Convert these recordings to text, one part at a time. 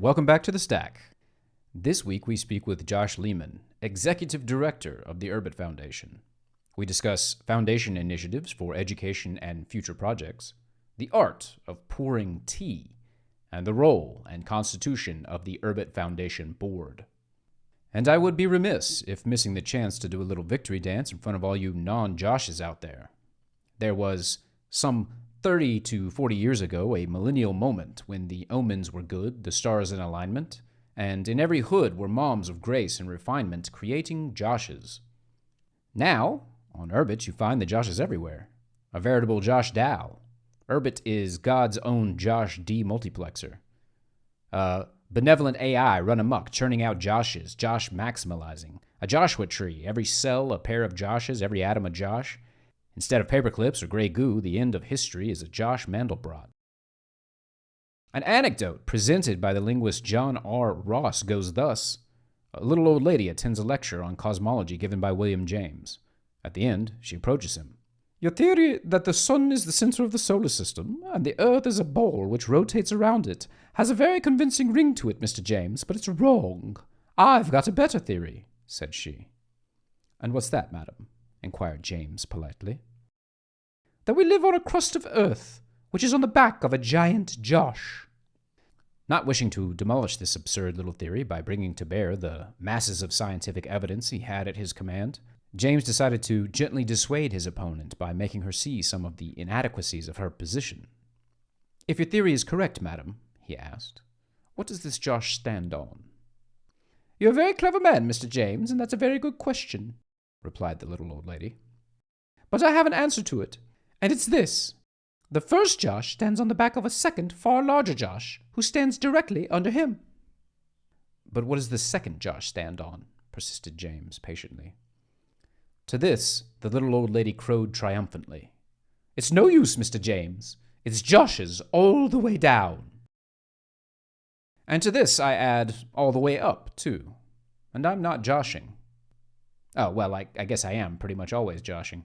welcome back to The Stack. This week we speak with Josh Lehman, Executive Director of the Urbit Foundation. We discuss foundation initiatives for education and future projects, the art of pouring tea, and the role and constitution of the Urbit Foundation Board. And I would be remiss if missing the chance to do a little victory dance in front of all you non-Joshes out there. There was, some 30 to 40 years ago, a millennial moment when the omens were good, the stars in alignment, and in every hood were moms of grace and refinement creating Joshes. Now, on Urbit, you find the Joshes everywhere. A veritable Josh Dow. Urbit is God's own Josh D multiplexer. Benevolent AI run amok, churning out Joshes, Josh maximalizing. A Joshua tree, every cell a pair of Joshes, every atom a Josh. Instead of paperclips or gray goo, the end of history is a Josh Mandelbrot. An anecdote presented by the linguist John R. Ross goes thus. A little old lady attends a lecture on cosmology given by William James. At the end, she approaches him. Your theory that the sun is the center of the solar system, and the earth is a ball which rotates around it, has a very convincing ring to it, Mr. James, but it's wrong. I've got a better theory, said she. And what's that, madam? Inquired James politely. That we live on a crust of earth, which is on the back of a giant Josh. Not wishing to demolish this absurd little theory by bringing to bear the masses of scientific evidence he had at his command, James decided to gently dissuade his opponent by making her see some of the inadequacies of her position. If your theory is correct, madam, he asked, what does this Josh stand on? You're a very clever man, Mr. James, and that's a very good question, replied the little old lady. But I have an answer to it, and it's this. The first Josh stands on the back of a second, far larger Josh, who stands directly under him. But what does the second Josh stand on? Persisted James patiently. To this, the little old lady crowed triumphantly. It's no use, Mr. James. It's Joshes all the way down. And to this I add all the way up, too. And I'm not joshing. Oh, well, I guess I am pretty much always joshing.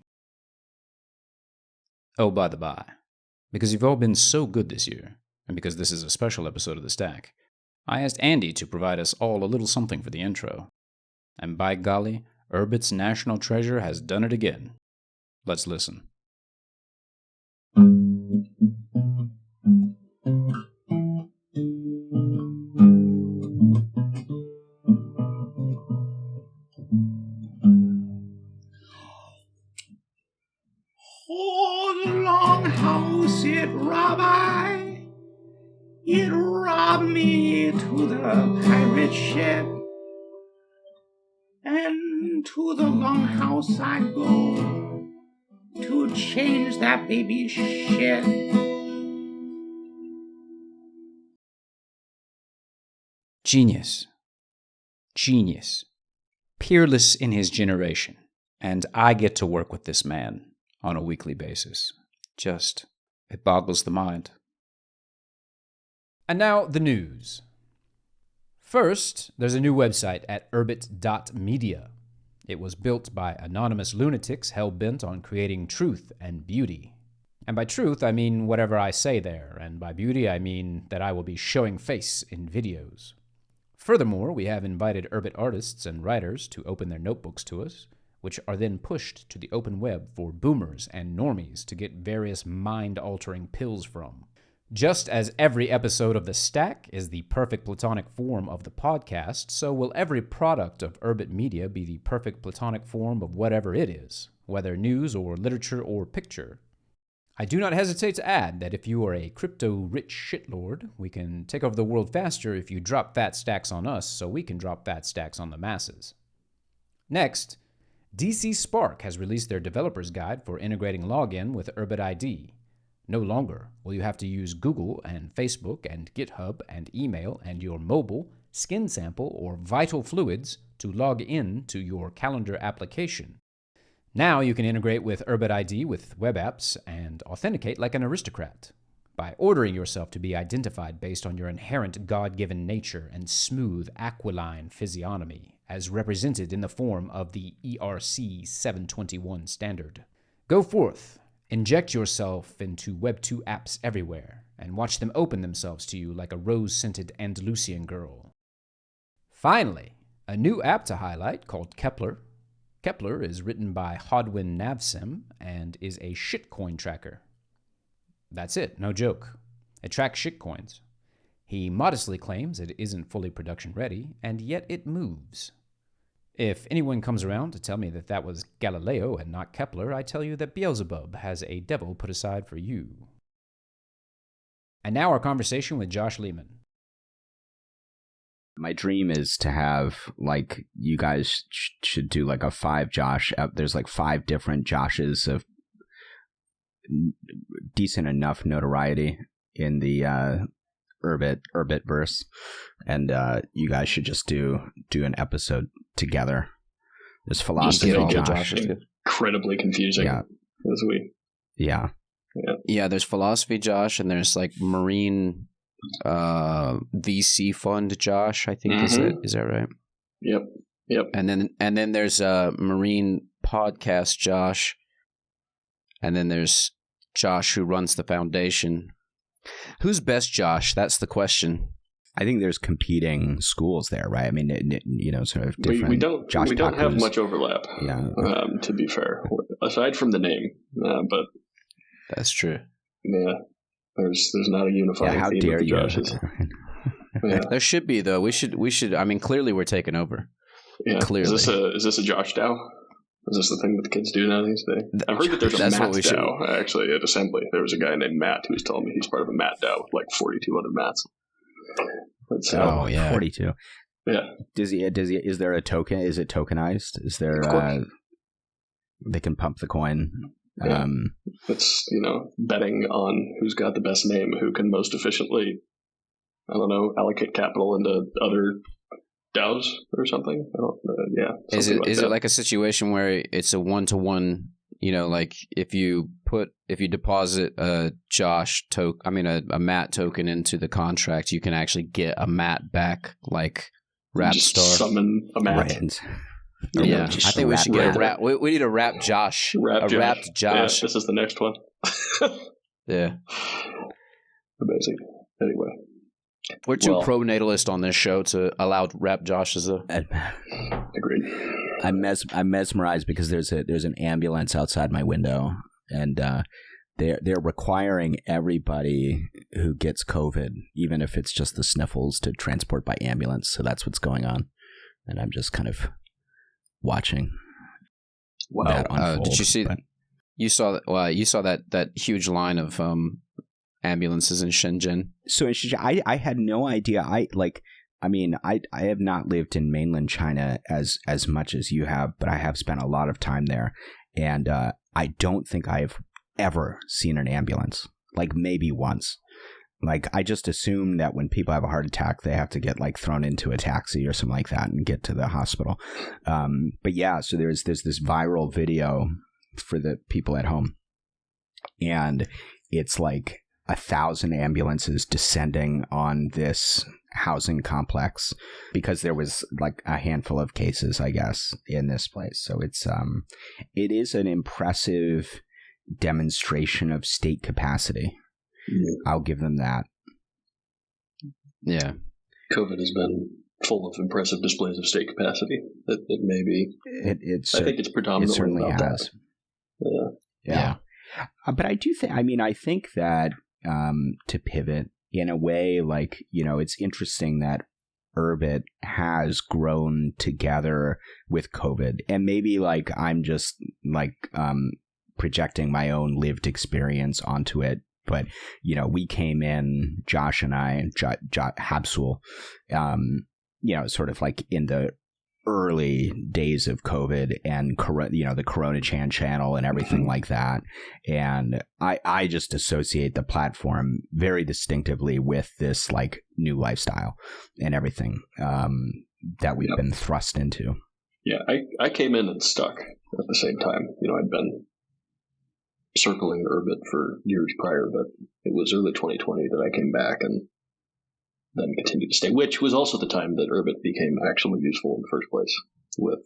Oh, by the by, because you've all been so good this year, and because this is a special episode of The Stack, I asked Andy to provide us all a little something for the intro. And by golly, Urbit's national treasure has done it again. Let's listen. Oh, the longhouse, it robbed me to the pirate ship. And to the longhouse I go to change that baby shit. Genius. Peerless in his generation. And I get to work with this man on a weekly basis. It boggles the mind. And now, the news. First, there's a new website at urbit.media. It was built by anonymous lunatics hell-bent on creating truth and beauty. And by truth, I mean whatever I say there, and by beauty, I mean that I will be showing face in videos. Furthermore, we have invited Urbit artists and writers to open their notebooks to us, which are then pushed to the open web for boomers and normies to get various mind-altering pills from. Just as every episode of The Stack is the perfect platonic form of the podcast, so will every product of Urbit Media be the perfect platonic form of whatever it is, whether news or literature or picture. I do not hesitate to add that if you are a crypto-rich shitlord, we can take over the world faster if you drop fat stacks on us so we can drop fat stacks on the masses. Next, DC Spark has released their developer's guide for integrating login with Urbit ID. No longer will you have to use Google and Facebook and GitHub and email and your mobile, skin sample, or vital fluids to log in to your calendar application. Now you can integrate with Urbit ID with web apps and authenticate like an aristocrat by ordering yourself to be identified based on your inherent God-given nature and smooth, aquiline physiognomy, as represented in the form of the ERC 721 standard. Go forth. Inject yourself into Web2 apps everywhere. and watch them open themselves to you like a rose-scented Andalusian girl. Finally, a new app to highlight called Kepler. Kepler is written by Hodwin Navsim and is a shitcoin tracker. That's it, no joke. It tracks shitcoins. He modestly claims it isn't fully production ready, and yet it moves. If anyone comes around to tell me that that was Galileo and not Kepler, I tell you that Beelzebub has a devil put aside for you. And now our conversation with Josh Lehman. My dream is to have, like, you guys should do like a 5 Josh. There's like 5 different Joshes of decent enough notoriety in the Urbit verse, and you guys should just do an episode together. There's philosophy Josh. Incredibly confusing. Yeah. As we. Yeah. Yeah. There's philosophy Josh, and there's like marine VC fund Josh. I think is that right? Yep. And then there's marine podcast Josh, and then there's Josh who runs the foundation. Who's best Josh? That's the question. I think there's competing schools there, right? I mean, sort of different. We don't have much overlap. Yeah. To be fair, aside from the name, but that's true. Yeah, there's not a unifying. How theme dare with the you? Joshes. Yeah. There should be though. We should. I mean, clearly we're taking over. Yeah. Clearly. Is this a Josh DAO? Is this the thing that the kids do now these days? I've heard that there's a Matt DAO, actually, at Assembly. There was a guy named Matt who was telling me he's part of a Matt DAO with like 42 other Matts. Yeah. 42. Yeah. Does he, is there a token? Is it tokenized? Is there, they can pump the coin? Yeah. It's, betting on who's got the best name, who can most efficiently, allocate capital into other DAOs or something. Is it like a situation where it's a 1-to-1? Like if you deposit a a Matt token into the contract, you can actually get a Matt back, like Rap just Star. Summon a Matt. Yeah, I think we should get a rap. We need a rap Josh. Wrapped Josh. Yeah, this is the next one. Yeah. Amazing. Anyway. We're too pro-natalist on this show to allow rap Josh as a... Agreed. I'm mesmerized because there's an ambulance outside my window, and they're requiring everybody who gets COVID, even if it's just the sniffles, to transport by ambulance. So that's what's going on, and I'm just kind of watching that unfold. Did you see that? You saw that? Well, you saw that huge line of ambulances in Shenzhen. So in Shenzhen, I had no idea. I have not lived in mainland China as much as you have, but I have spent a lot of time there, and I don't think I've ever seen an ambulance. Like maybe once. Like I just assume that when people have a heart attack, they have to get like thrown into a taxi or something like that and get to the hospital. But yeah, so there's this viral video for the people at home, and it's like 1,000 ambulances descending on this housing complex because there was like a handful of cases, I guess, in this place. So it is an impressive demonstration of state capacity. I'll give them that. Yeah. COVID has been full of impressive displays of state capacity. It may be. I think it's predominantly it certainly about has. That. Yeah. But I do think, I think that to pivot in a way, like, it's interesting that Urbit has grown together with COVID, and maybe like I'm just like projecting my own lived experience onto it. But, we came in, Josh and I, and Habsul, sort of like in the early days of COVID and, the Corona Chan channel and everything like that. And I just associate the platform very distinctively with this like new lifestyle and everything that we've been thrust into. Yeah, I came in and stuck at the same time. I'd been circling Urbit for years prior, but it was early 2020 that I came back and then continued to stay, which was also the time that Urbit became actually useful in the first place with,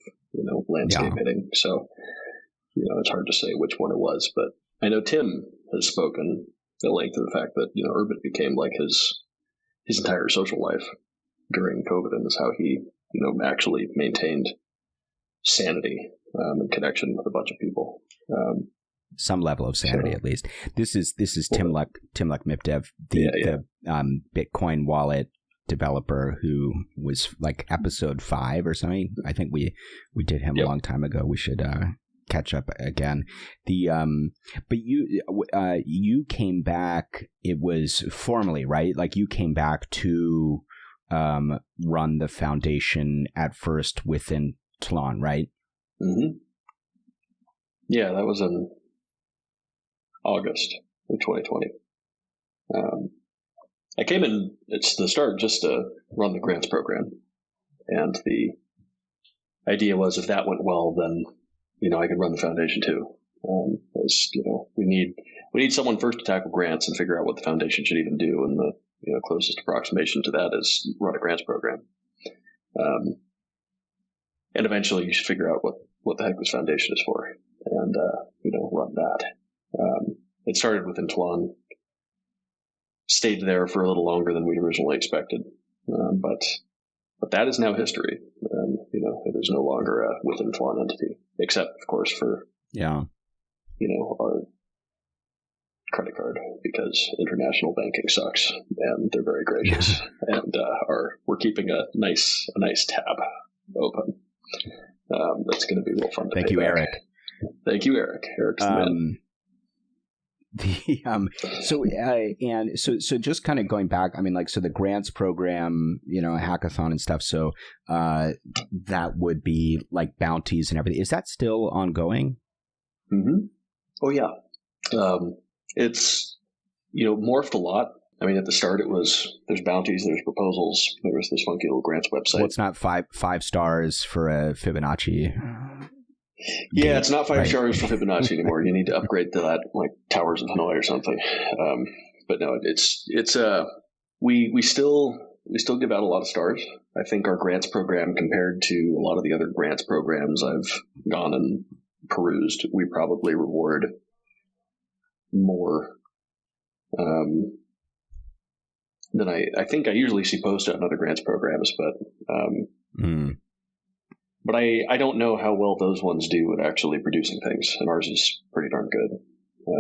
landscape hitting. So, it's hard to say which one it was, but I know Tim has spoken at length of the fact that, Urbit became like his entire social life during COVID, and is how he, actually maintained sanity and connection with a bunch of people. Some level of sanity, at least. This is Timluck Mipdev, the Bitcoin wallet developer who was like episode 5 or something. I think we did him a long time ago. We should catch up again. But you came back. It was formally, right? Like you came back to run the foundation at first within Tlon, right? Mm-hmm. Yeah, that was in August of 2020. I came in at the start just to run the grants program, and the idea was if that went well, then I could run the foundation too. As we need someone first to tackle grants and figure out what the foundation should even do, and the closest approximation to that is run a grants program. And eventually you should figure out what the heck this foundation is for, and run that. It started within Tlon, stayed there for a little longer than we'd originally expected, but that is now history. It is no longer a within Tlon entity, except of course for our credit card, because international banking sucks and they're very gracious and we're keeping a nice tab open. That's going to be real fun to Thank pay you, back. Eric. Thank you, Eric. Eric's the man. So just kind of going back, I mean, like, so the grants program, hackathon and stuff. So that would be like bounties and everything. Is that still ongoing? Mm-hmm. Oh yeah. It's morphed a lot. I mean, at the start, there's bounties, there's proposals, there was this funky little grants website. Well, it's not five stars for a Fibonacci. Yeah, it's not 5 stars for Fibonacci anymore. You need to upgrade to that, like Towers of Hanoi or something. But no, we still give out a lot of stars. I think our grants program, compared to a lot of the other grants programs I've gone and perused, we probably reward more than I think I usually see posted on other grants programs, but I don't know how well those ones do at actually producing things, and ours is pretty darn good.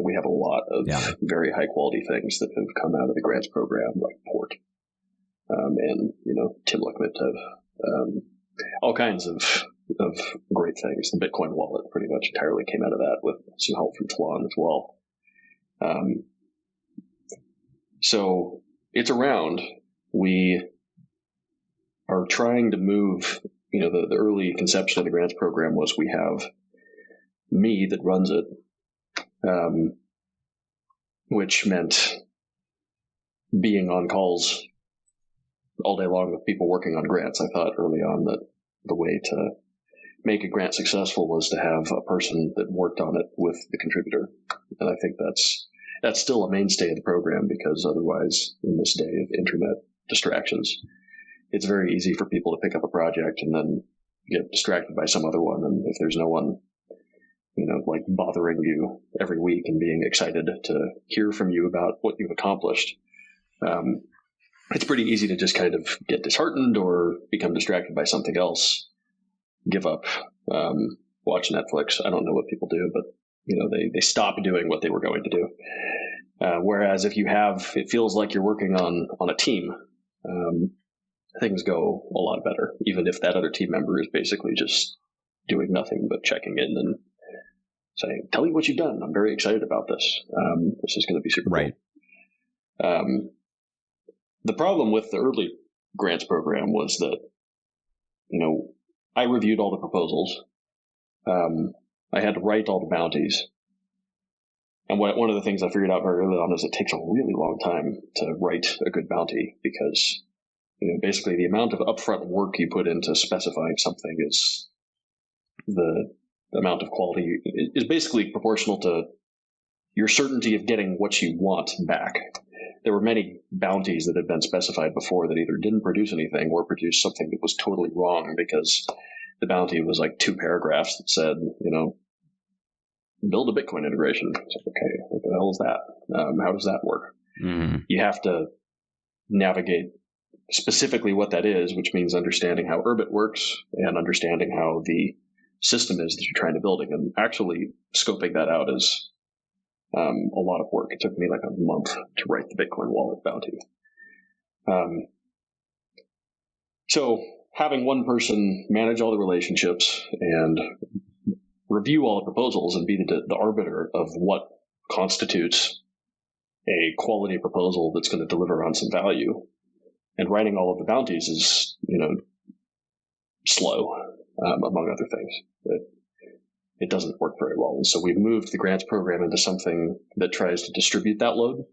We have a lot of very high quality things that have come out of the grants program, like Port, and Timluck Mipdev, all kinds of great things. The Bitcoin wallet pretty much entirely came out of that, with some help from Tlon as well. So it's around. We are trying to move. The early conception of the grants program was we have me that runs it, which meant being on calls all day long with people working on grants. I thought early on that the way to make a grant successful was to have a person that worked on it with the contributor. And I think that's still a mainstay of the program, because otherwise, in this day of internet distractions, it's very easy for people to pick up a project and then get distracted by some other one. And if there's no one, like bothering you every week and being excited to hear from you about what you've accomplished, it's pretty easy to just kind of get disheartened or become distracted by something else, give up, watch Netflix. I don't know what people do, but they stop doing what they were going to do. Whereas if it feels like you're working on a team, things go a lot better, even if that other team member is basically just doing nothing but checking in and saying, "Tell me what you've done. I'm very excited about this. This is going to be super right." Cool." The problem with the early grants program was that, I reviewed all the proposals. I had to write all the bounties. And one of the things I figured out very early on is it takes a really long time to write a good bounty, because basically the amount of upfront work you put into specifying something is the amount of quality is basically proportional to your certainty of getting what you want back. There were many bounties that had been specified before that either didn't produce anything or produced something that was totally wrong, because the bounty was like 2 paragraphs that said, build a Bitcoin integration. It's like, okay, what the hell is that? How does that work? Mm-hmm. You have to navigate specifically what that is, which means understanding how Urbit works and understanding how the system is that you're trying to build. And actually scoping that out is a lot of work. It took me like a month to write the Bitcoin wallet bounty. So having one person manage all the relationships and review all the proposals and be the arbiter of what constitutes a quality proposal that's going to deliver on some value, and writing all of the bounties is, slow, among other things. It doesn't work very well. And so we've moved the grants program into something that tries to distribute that load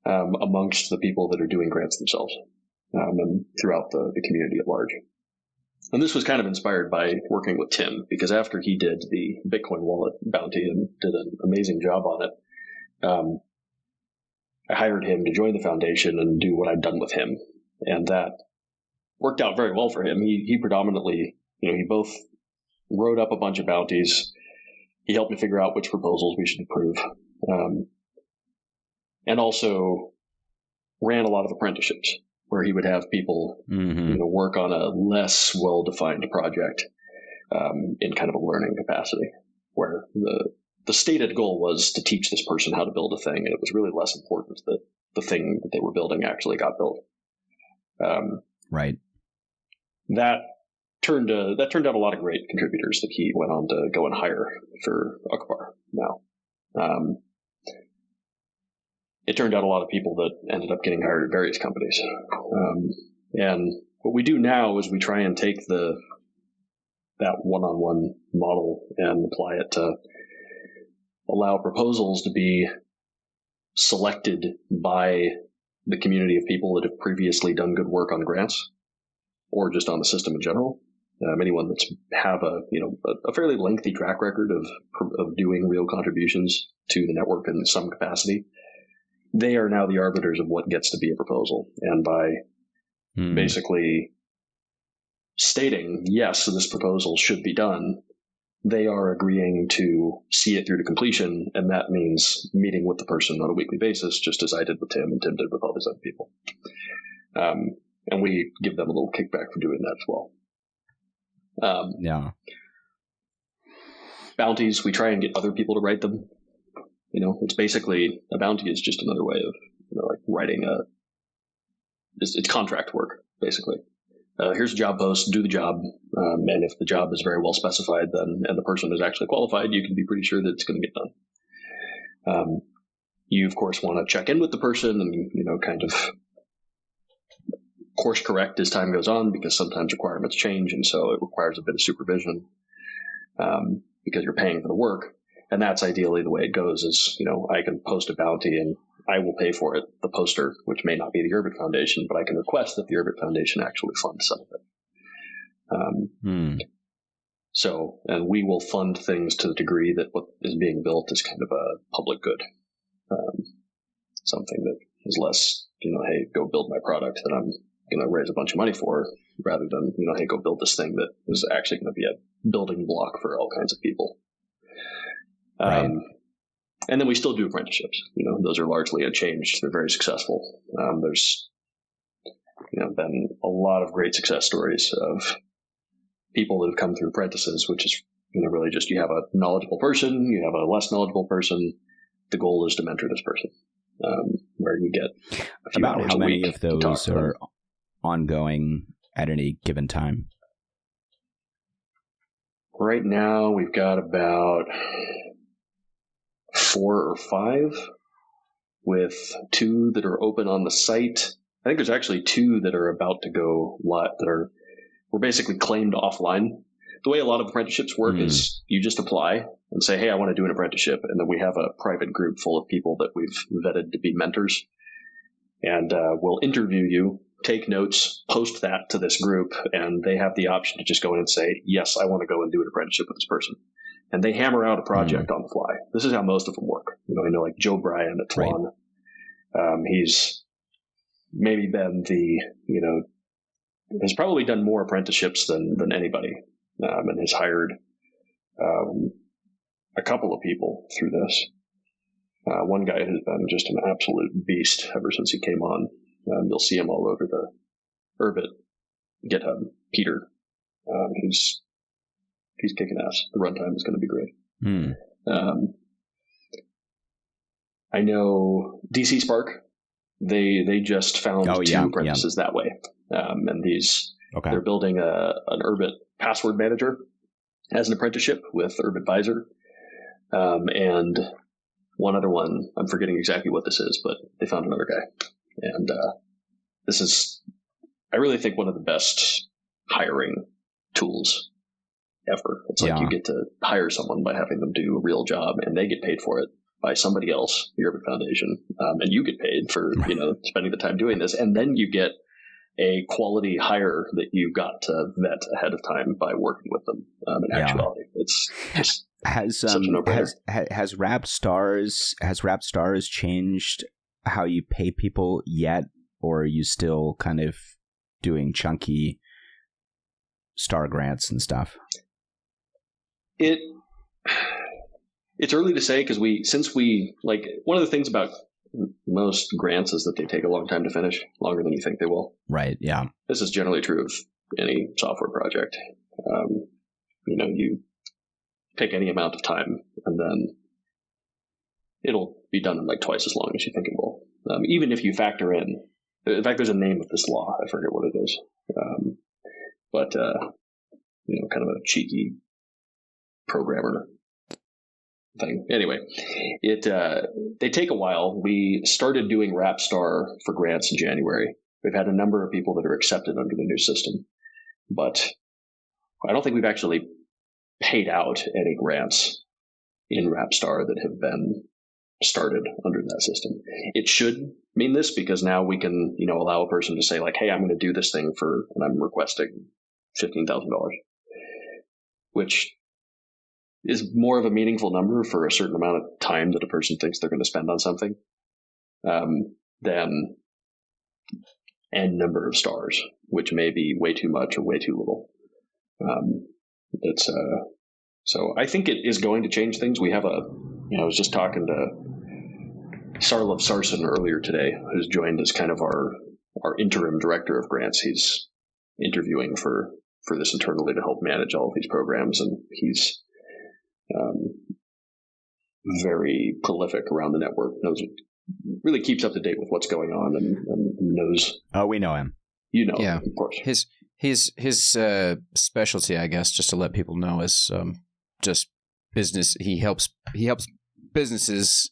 amongst the people that are doing grants themselves, and throughout the community at large. And this was kind of inspired by working with Tim, because after he did the Bitcoin wallet bounty and did an amazing job on it, I hired him to join the foundation and do what I'd done with him. And that worked out very well for him. He predominantly, he both wrote up a bunch of bounties. He helped me figure out which proposals we should approve. And also ran a lot of apprenticeships where he would have people, work on a less well-defined project in kind of a learning capacity, where the stated goal was to teach this person how to build a thing, and it was really less important that the thing that they were building actually got built. Right. That turned out a lot of great contributors that he went on to go and hire for Akbar now. It turned out a lot of people that ended up getting hired at various companies. And what we do now is we try and take that one-on-one model and apply it to allow proposals to be selected by the community of people that have previously done good work on grants or just on the system in general. Anyone that's have a fairly lengthy track record of doing real contributions to the network in some capacity, they are now the arbiters of what gets to be a proposal. And by basically stating, yes, this proposal should be done, they are agreeing to see it through to completion, and that means meeting with the person on a weekly basis, just as I did with Tim and Tim did with all these other people. And we give them a little kickback for doing that as well. Yeah. Bounties, we try and get other people to write them. It's basically, a bounty is just another way of, writing it's contract work, basically. Here's a job post, do the job, and if the job is very well specified, and the person is actually qualified, you can be pretty sure that it's going to get done. You, of course, want to check in with the person and, kind of course correct as time goes on, because sometimes requirements change, and so it requires a bit of supervision because you're paying for the work. And that's ideally the way it goes is, I can post a bounty and I will pay for it, the poster, which may not be the Urbit Foundation, but I can request that the Urbit Foundation actually fund some of it. So, and we will fund things to the degree that what is being built is kind of a public good. Something that is less, hey, go build my product that I'm going to raise a bunch of money for, rather than, hey, go build this thing that is actually going to be a building block for all kinds of people. Right. And then we still do apprenticeships. Those are largely unchanged. They're very successful. There's, been a lot of great success stories of people that have come through apprentices, which is, really just you have a knowledgeable person, you have a less knowledgeable person. The goal is to mentor this person, where you get a few about hours how a many week of those are ongoing at any given time. Right now, we've got about 4 or 5, with 2 that are open on the site. I think there's actually 2 that are about to go live were basically claimed offline. The way a lot of apprenticeships work is you just apply and say, hey, I want to do an apprenticeship. And then we have a private group full of people that we've vetted to be mentors. And we'll interview you, take notes, post that to this group, and they have the option to just go in and say, yes, I want to go and do an apprenticeship with this person. And they hammer out a project on the fly. This is how most of them work. I know like Joe Bryan at Twan. Right. He's maybe been has probably done more apprenticeships than anybody, and has hired a couple of people through this. One guy who's been just an absolute beast ever since he came on. You'll see him all over the Urbit GitHub. Peter, he's kicking ass. The runtime is going to be great. I know DC Spark. They just found two apprentices that way, and they're building an Urbit password manager as an apprenticeship with Urbit Visor, and one other one. I'm forgetting exactly what this is, but they found another guy, and this is, I really think, one of the best hiring tools ever. It's like you get to hire someone by having them do a real job, and they get paid for it by somebody else, the Urbit Foundation, and you get paid for spending the time doing this, and then you get a quality hire that you got to vet ahead of time by working with them. In actuality, it's just such a no-brainer. Has RapStars changed how you pay people yet, or are you still kind of doing chunky star grants and stuff? It's early to say because one of the things about most grants is that they take a long time to finish, longer than you think they will. Right. Yeah. This is generally true of any software project. You pick any amount of time, and then it'll be done in like twice as long as you think it will. Even if you factor in fact, there's a name of this law. I forget what it is. But kind of a cheeky programmer thing. Anyway, they take a while. We started doing RapStar for grants in January. We've had a number of people that are accepted under the new system, but I don't think we've actually paid out any grants in RapStar that have been started under that system. It should mean this because now we can, allow a person to say like, hey, I'm going to do this thing and I'm requesting $15,000, which is more of a meaningful number for a certain amount of time that a person thinks they're going to spend on something than n number of stars, which may be way too much or way too little. So I think it is going to change things. We have I was just talking to Sarlov Sarson earlier today, who's joined as kind of our interim director of grants. He's interviewing for this internally to help manage all of these programs, and he's very prolific around the network, really keeps up to date with what's going on, and knows. Oh, we know him. Yeah, of course. His specialty, I guess, just to let people know, is just business. He helps businesses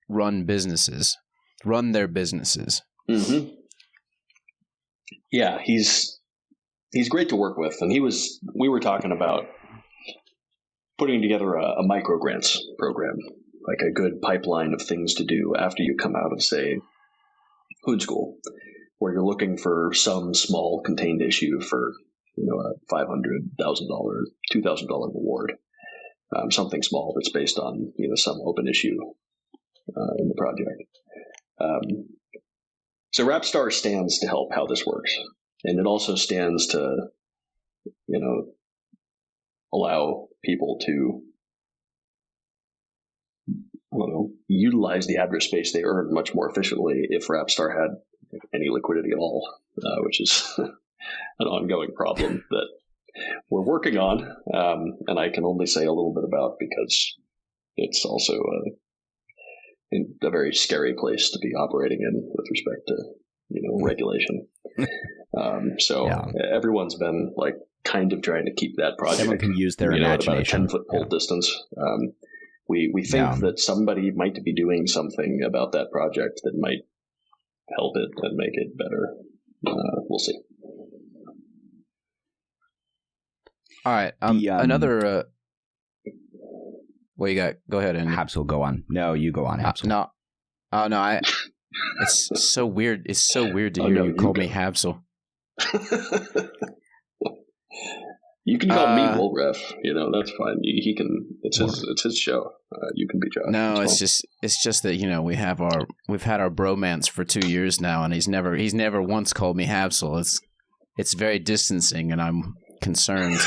run their businesses. Mm-hmm. Yeah, he's great to work with, and we were talking about putting together a micro grants program, like a good pipeline of things to do after you come out of, say, Hood School, where you're looking for some small contained issue for a $500,000, $2,000 reward, something small that's based on some open issue in the project. So RapStar stands to help how this works, and it also stands to allow people to utilize the address space they earn much more efficiently if RapStar had any liquidity at all, which is an ongoing problem that we're working on, and I can only say a little bit about because it's also a very scary place to be operating in with respect to regulation. Everyone's been kind of trying to keep that project. Everyone can use their imagination. At about a 10-foot pole distance. We think that somebody might be doing something about that project that might help it and make it better. We'll see. All right. Another. What you got? Go ahead, Andy. Habsel, go on. No, you go on, Habsel. No. Oh, no. It's so weird. It's so weird to hear you call me Habsel. You can call me Wolref. That's fine. He can. It's his show. You can be Josh. No, it's just that we've had our bromance for 2 years now, and he's never once called me Habsel. It's very distancing, and I'm concerned.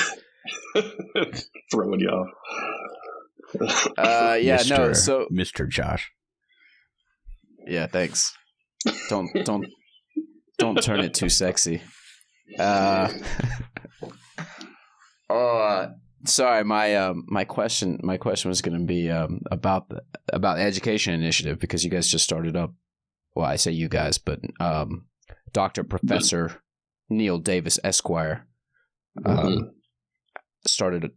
Throwing you off. Mr. Josh. Yeah, thanks. Don't turn it too sexy. Sorry, my question was going to be about the education initiative, because you guys just started up. Well, I say you guys, but Dr. Professor Neil Davis Esquire started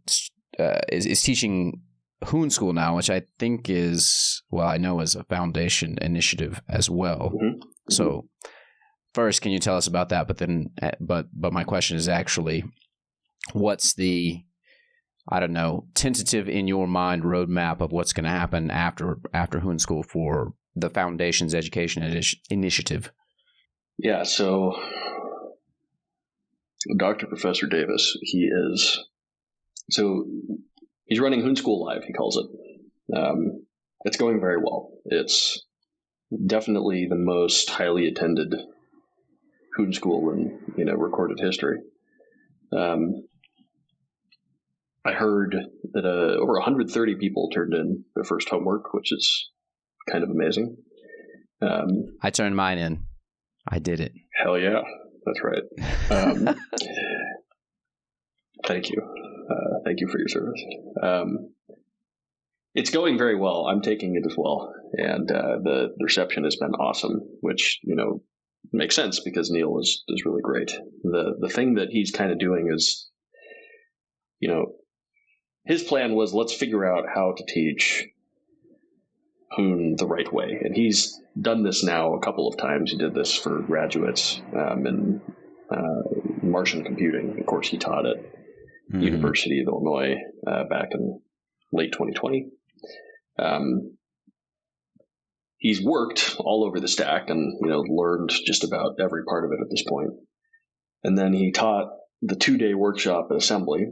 is teaching Hoon School now, which I think I know is a foundation initiative as well. Mm-hmm. So first, can you tell us about that? But then, but my question is actually, what's the, I don't know, tentative in your mind roadmap of what's going to happen after Hoon School for the Foundation's Education Initiative? Yeah, so Dr. Professor Davis, he's running Hoon School Live, he calls it. It's going very well. It's definitely the most highly attended Hoon School in recorded history. I heard that over 130 people turned in their first homework, which is kind of amazing. I turned mine in. I did it. Hell yeah, that's right. Thank you. Thank you for your service. It's going very well. I'm taking it as well, and the reception has been awesome, which makes sense because Neil is really great. The thing that he's kind of doing is, his plan was, let's figure out how to teach Hoon the right way, and he's done this now a couple of times. He did this for graduates in Martian computing. Of course, he taught at University of Illinois back in late 2020. He's worked all over the stack and learned just about every part of it at this point. And then he taught the 2-day workshop at Assembly,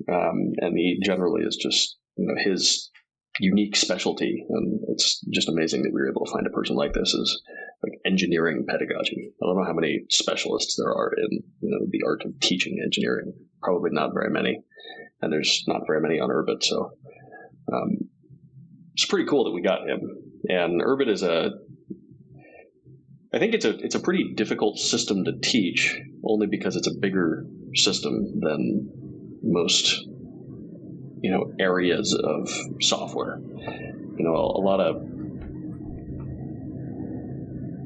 and he generally is just his unique specialty. And it's just amazing that we were able to find a person like this as like engineering pedagogy. I don't know how many specialists there are in the art of teaching engineering. Probably not very many, and there's not very many on Urbit. So it's pretty cool that we got him. And Urbit is I think it's a pretty difficult system to teach, only because it's a bigger system than most areas of software. A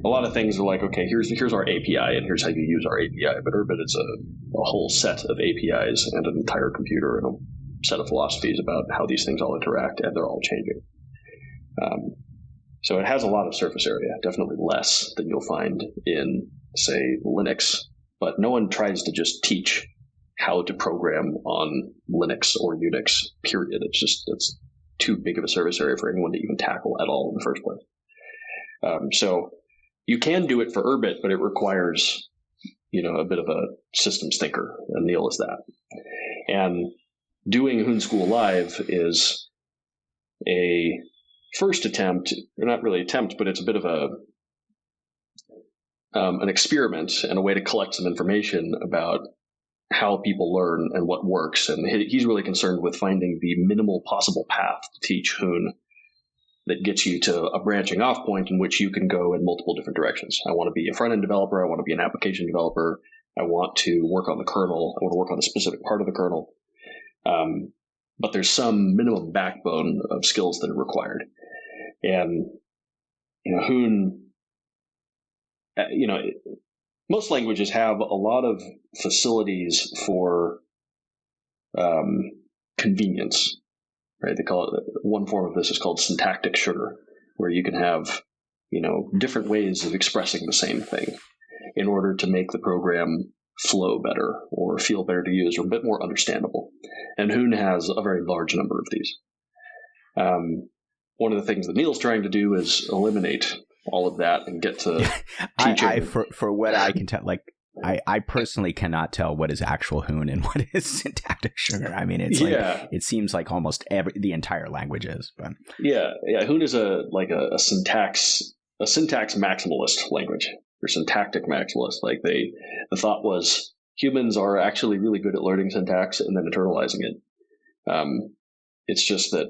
lot of things are like, okay, here's our API and here's how you use our API. But Urbit is a whole set of APIs and an entire computer and a set of philosophies about how these things all interact, and they're all changing. So it has a lot of surface area, definitely less than you'll find in, say, Linux. But no one tries to just teach how to program on Linux or Unix, period. It's too big of a service area for anyone to even tackle at all in the first place. So you can do it for Urbit, but it requires, a bit of a systems thinker, and Neil is that. And doing Hoon School Live is a first attempt, or not really attempt, but it's a bit of an experiment and a way to collect some information about how people learn and what works. And he's really concerned with finding the minimal possible path to teach Hoon that gets you to a branching off point in which you can go in multiple different directions. I want to be a front-end developer. I want to be an application developer. I want to work on the kernel. I want to work on a specific part of the kernel. But there's some minimum backbone of skills that are required. And, Hoon, most languages have a lot of facilities for convenience, right? They call it, one form of this is called syntactic sugar, where you can have, different ways of expressing the same thing in order to make the program flow better or feel better to use or a bit more understandable. And Hoon has a very large number of these. One of the things that Neil's trying to do is eliminate all of that and get to teaching. For what I can tell, I personally cannot tell what is actual Hoon and what is syntactic sugar. I mean, it's it seems like almost the entire language is. But yeah. Hoon is a syntax maximalist language, or syntactic maximalist. Like the thought was humans are actually really good at learning syntax and then internalizing it. It's just that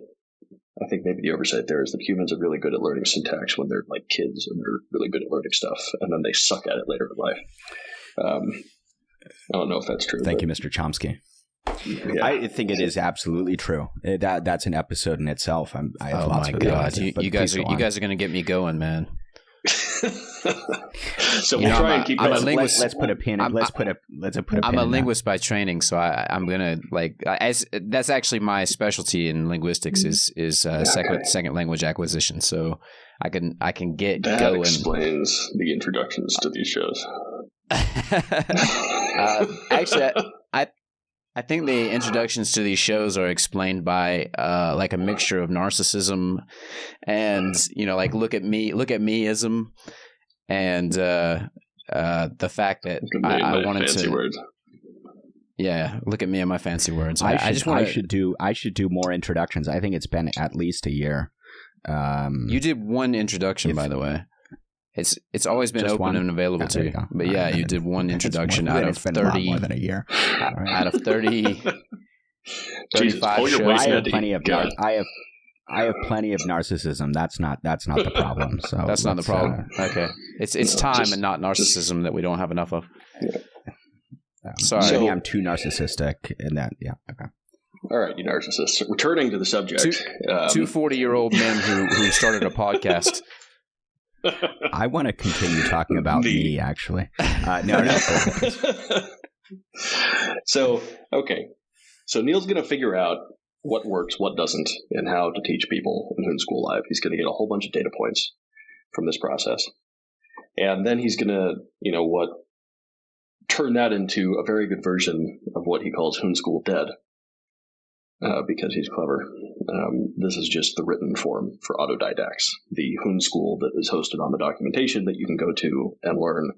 I think maybe the oversight there is that humans are really good at learning syntax when they're like kids and they're really good at learning stuff, and then they suck at it later in life. I don't know if that's true. Thank you, Mr. Chomsky. Yeah. I think it is absolutely true. That's an episode in itself. I have lots of God, you guys are going to get me going, man. So we'll try and keep. I'm a linguist. Let's put a pin. Let's put a pin. I'm a linguist by training, so I'm gonna that's actually my specialty in linguistics is second language acquisition. So I can get that going. Explains the introductions to these shows. Actually, I think the introductions to these shows are explained by like a mixture of narcissism and like look at me-ism and the fact that I wanted fancy to. Words. Yeah, look at me and my fancy words. I should do more introductions. I think it's been at least a year. You did one introduction, by the way. It's always been open and available to you. But yeah, you did one introduction out of 30. More than a year. Out of 30, 35 shows. I have plenty of I have plenty of narcissism. That's not the problem. So that's not the problem. Okay, it's time and not narcissism that we don't have enough of. Yeah. Sorry, maybe I'm too narcissistic in that. Yeah. Okay. All right, you narcissists. Returning to the subject, two 40-year-old men who started a podcast. I want to continue talking about me, actually. No. So Neil's going to figure out what works, what doesn't, and how to teach people in Hoon School Live. He's going to get a whole bunch of data points from this process. And then he's going to, turn that into a very good version of what he calls Hoon School Dead, because he's clever. This is just the written form for autodidacts, the Hoon School that is hosted on the documentation that you can go to and learn,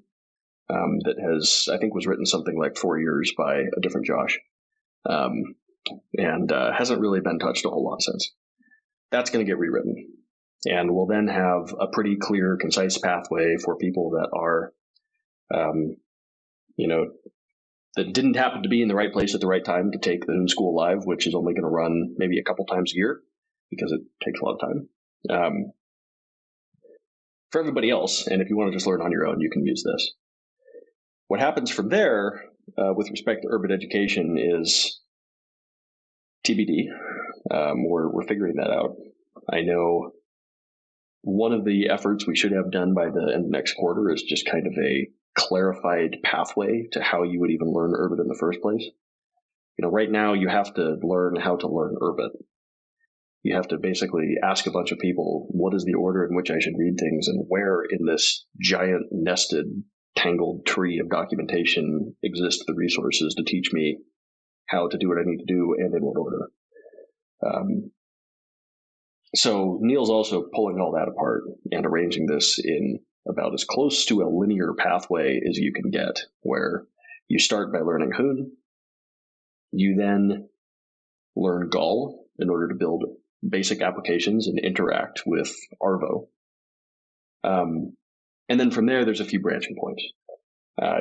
that has, I think, was written something like 4 years by a different Josh, and hasn't really been touched a whole lot since. That's going to get rewritten, and we'll then have a pretty clear, concise pathway for people that are, that didn't happen to be in the right place at the right time to take the Hoon School Live, which is only going to run maybe a couple times a year because it takes a lot of time. For everybody else, and if you want to just learn on your own, you can use this. What happens from there with respect to Urbit education is TBD. We're figuring that out. I know one of the efforts we should have done by the end of next quarter is just kind of a clarified pathway to how you would even learn Urbit in the first place. Right now you have to learn how to learn Urbit. You have to basically ask a bunch of people, what is the order in which I should read things, and where in this giant nested, tangled tree of documentation exist the resources to teach me how to do what I need to do and in what order. So Neil's also pulling all that apart and arranging this in about as close to a linear pathway as you can get, where you start by learning Hoon, you then learn Gull in order to build basic applications and interact with Arvo. And then from there's a few branching points.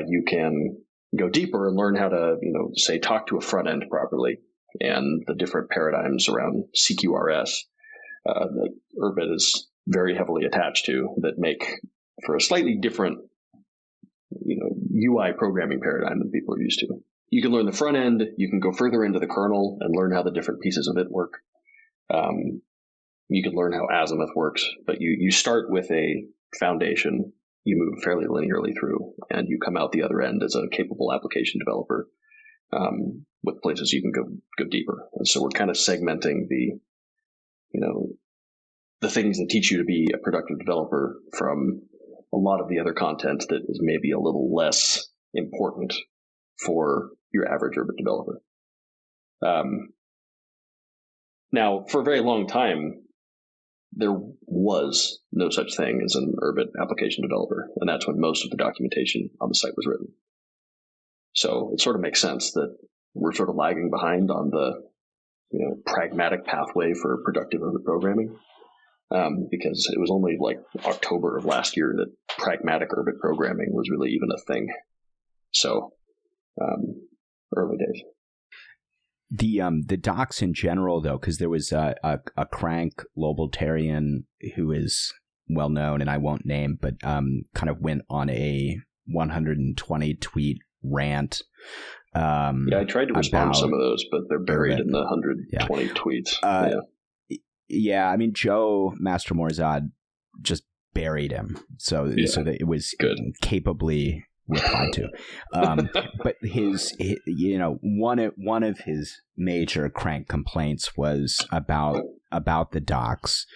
You can go deeper and learn how to, say, talk to a front end properly, and the different paradigms around CQRS that Urbit is very heavily attached to that make for a slightly different, UI programming paradigm than people are used to. You can learn the front end. You can go further into the kernel and learn how the different pieces of it work. You can learn how Azimuth works, but you start with a foundation. You move fairly linearly through, and you come out the other end as a capable application developer with places you can go deeper. And so we're kind of segmenting the things that teach you to be a productive developer from a lot of the other content that is maybe a little less important for your average Urbit developer. Now, for a very long time, there was no such thing as an Urbit application developer, and that's when most of the documentation on the site was written. So it sort of makes sense that we're sort of lagging behind on the pragmatic pathway for productive Urbit programming. Because it was only like October of last year that pragmatic Urbit programming was really even a thing. So, early days. The docs in general, though, because there was a crank Lobeltarian who is well known, and I won't name, but kind of went on a 120 tweet rant. I tried to respond to some of those, but they're buried in the 120 tweets. Yeah, I mean, Joe Master Morzad just buried him, so that it was good, capably replied to. But his one of his major crank complaints was about the docs,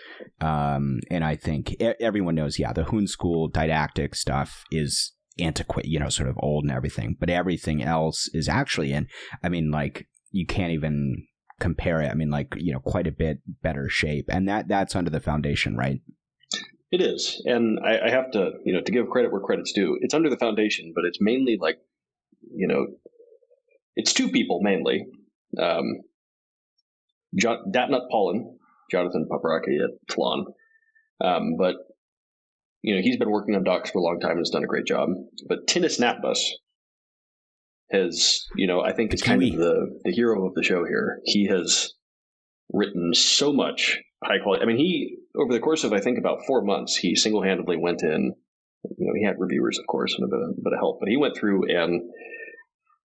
and I think everyone knows, the Hoon School didactic stuff is antiquated, sort of old and everything, but everything else is actually you can't even compare it. I mean, quite a bit better shape, and that's under the foundation, right? It is, and I have to, to give credit where credit's due. It's under the foundation, but it's mainly it's two people mainly. Datnut Paulin, Jonathan Papraki at Tlon, but he's been working on docs for a long time and has done a great job. But Tinnis Natbus has, I think is kind of the hero of the show here. He has written so much high quality. I mean, he, over the course of, I think, about 4 months, he single-handedly went in, he had reviewers, of course, and a bit of help, but he went through and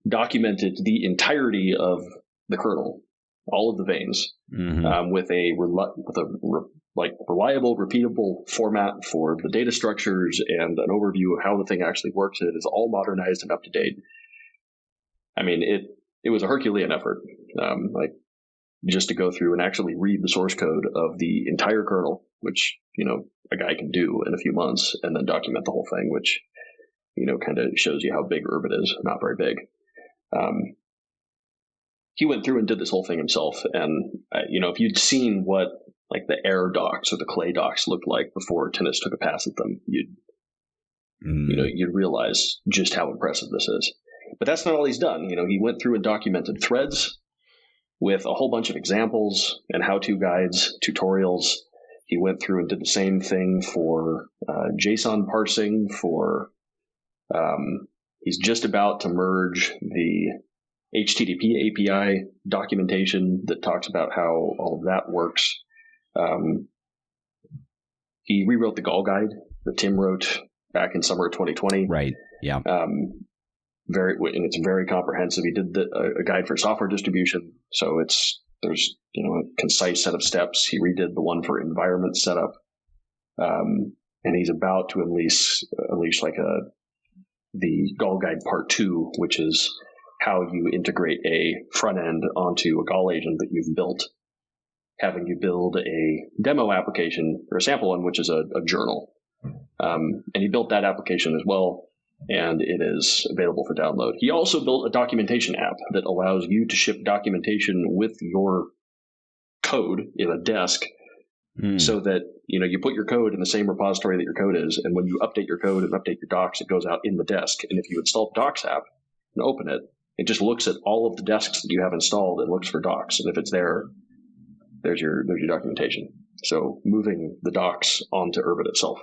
documented the entirety of the kernel, all of the veins, with a reliable, repeatable format for the data structures and an overview of how the thing actually works. It is all modernized and up to date. I mean, it was a Herculean effort, just to go through and actually read the source code of the entire kernel, which, a guy can do in a few months, and then document the whole thing, which, kind of shows you how big Urbit is. Not very big. He went through and did this whole thing himself. And, if you'd seen what the air docs or the clay docs looked like before Tinnis took a pass at them, you'd realize just how impressive this is. But that's not all he's done. He went through and documented threads with a whole bunch of examples and how-to guides, tutorials. He went through and did the same thing for JSON parsing. He's just about to merge the HTTP API documentation that talks about how all of that works. He rewrote the Gall guide that Tim wrote back in summer of 2020. Right. Yeah. And it's very comprehensive. He did a guide for software distribution, so there's a concise set of steps. He redid the one for environment setup, and he's about to unleash the Gall guide part 2, which is how you integrate a front end onto a Gall agent that you've built, having you build a demo application or a sample one, which is a journal, and he built that application as well. And it is available for download. He also built a documentation app that allows you to ship documentation with your code in a desk, so that you put your code in the same repository that your code is, and when you update your code and update your docs, it goes out in the desk. And if you install the Docs app and open it, it just looks at all of the desks that you have installed and looks for docs. And if it's there, there's your documentation. So moving the docs onto Urbit itself,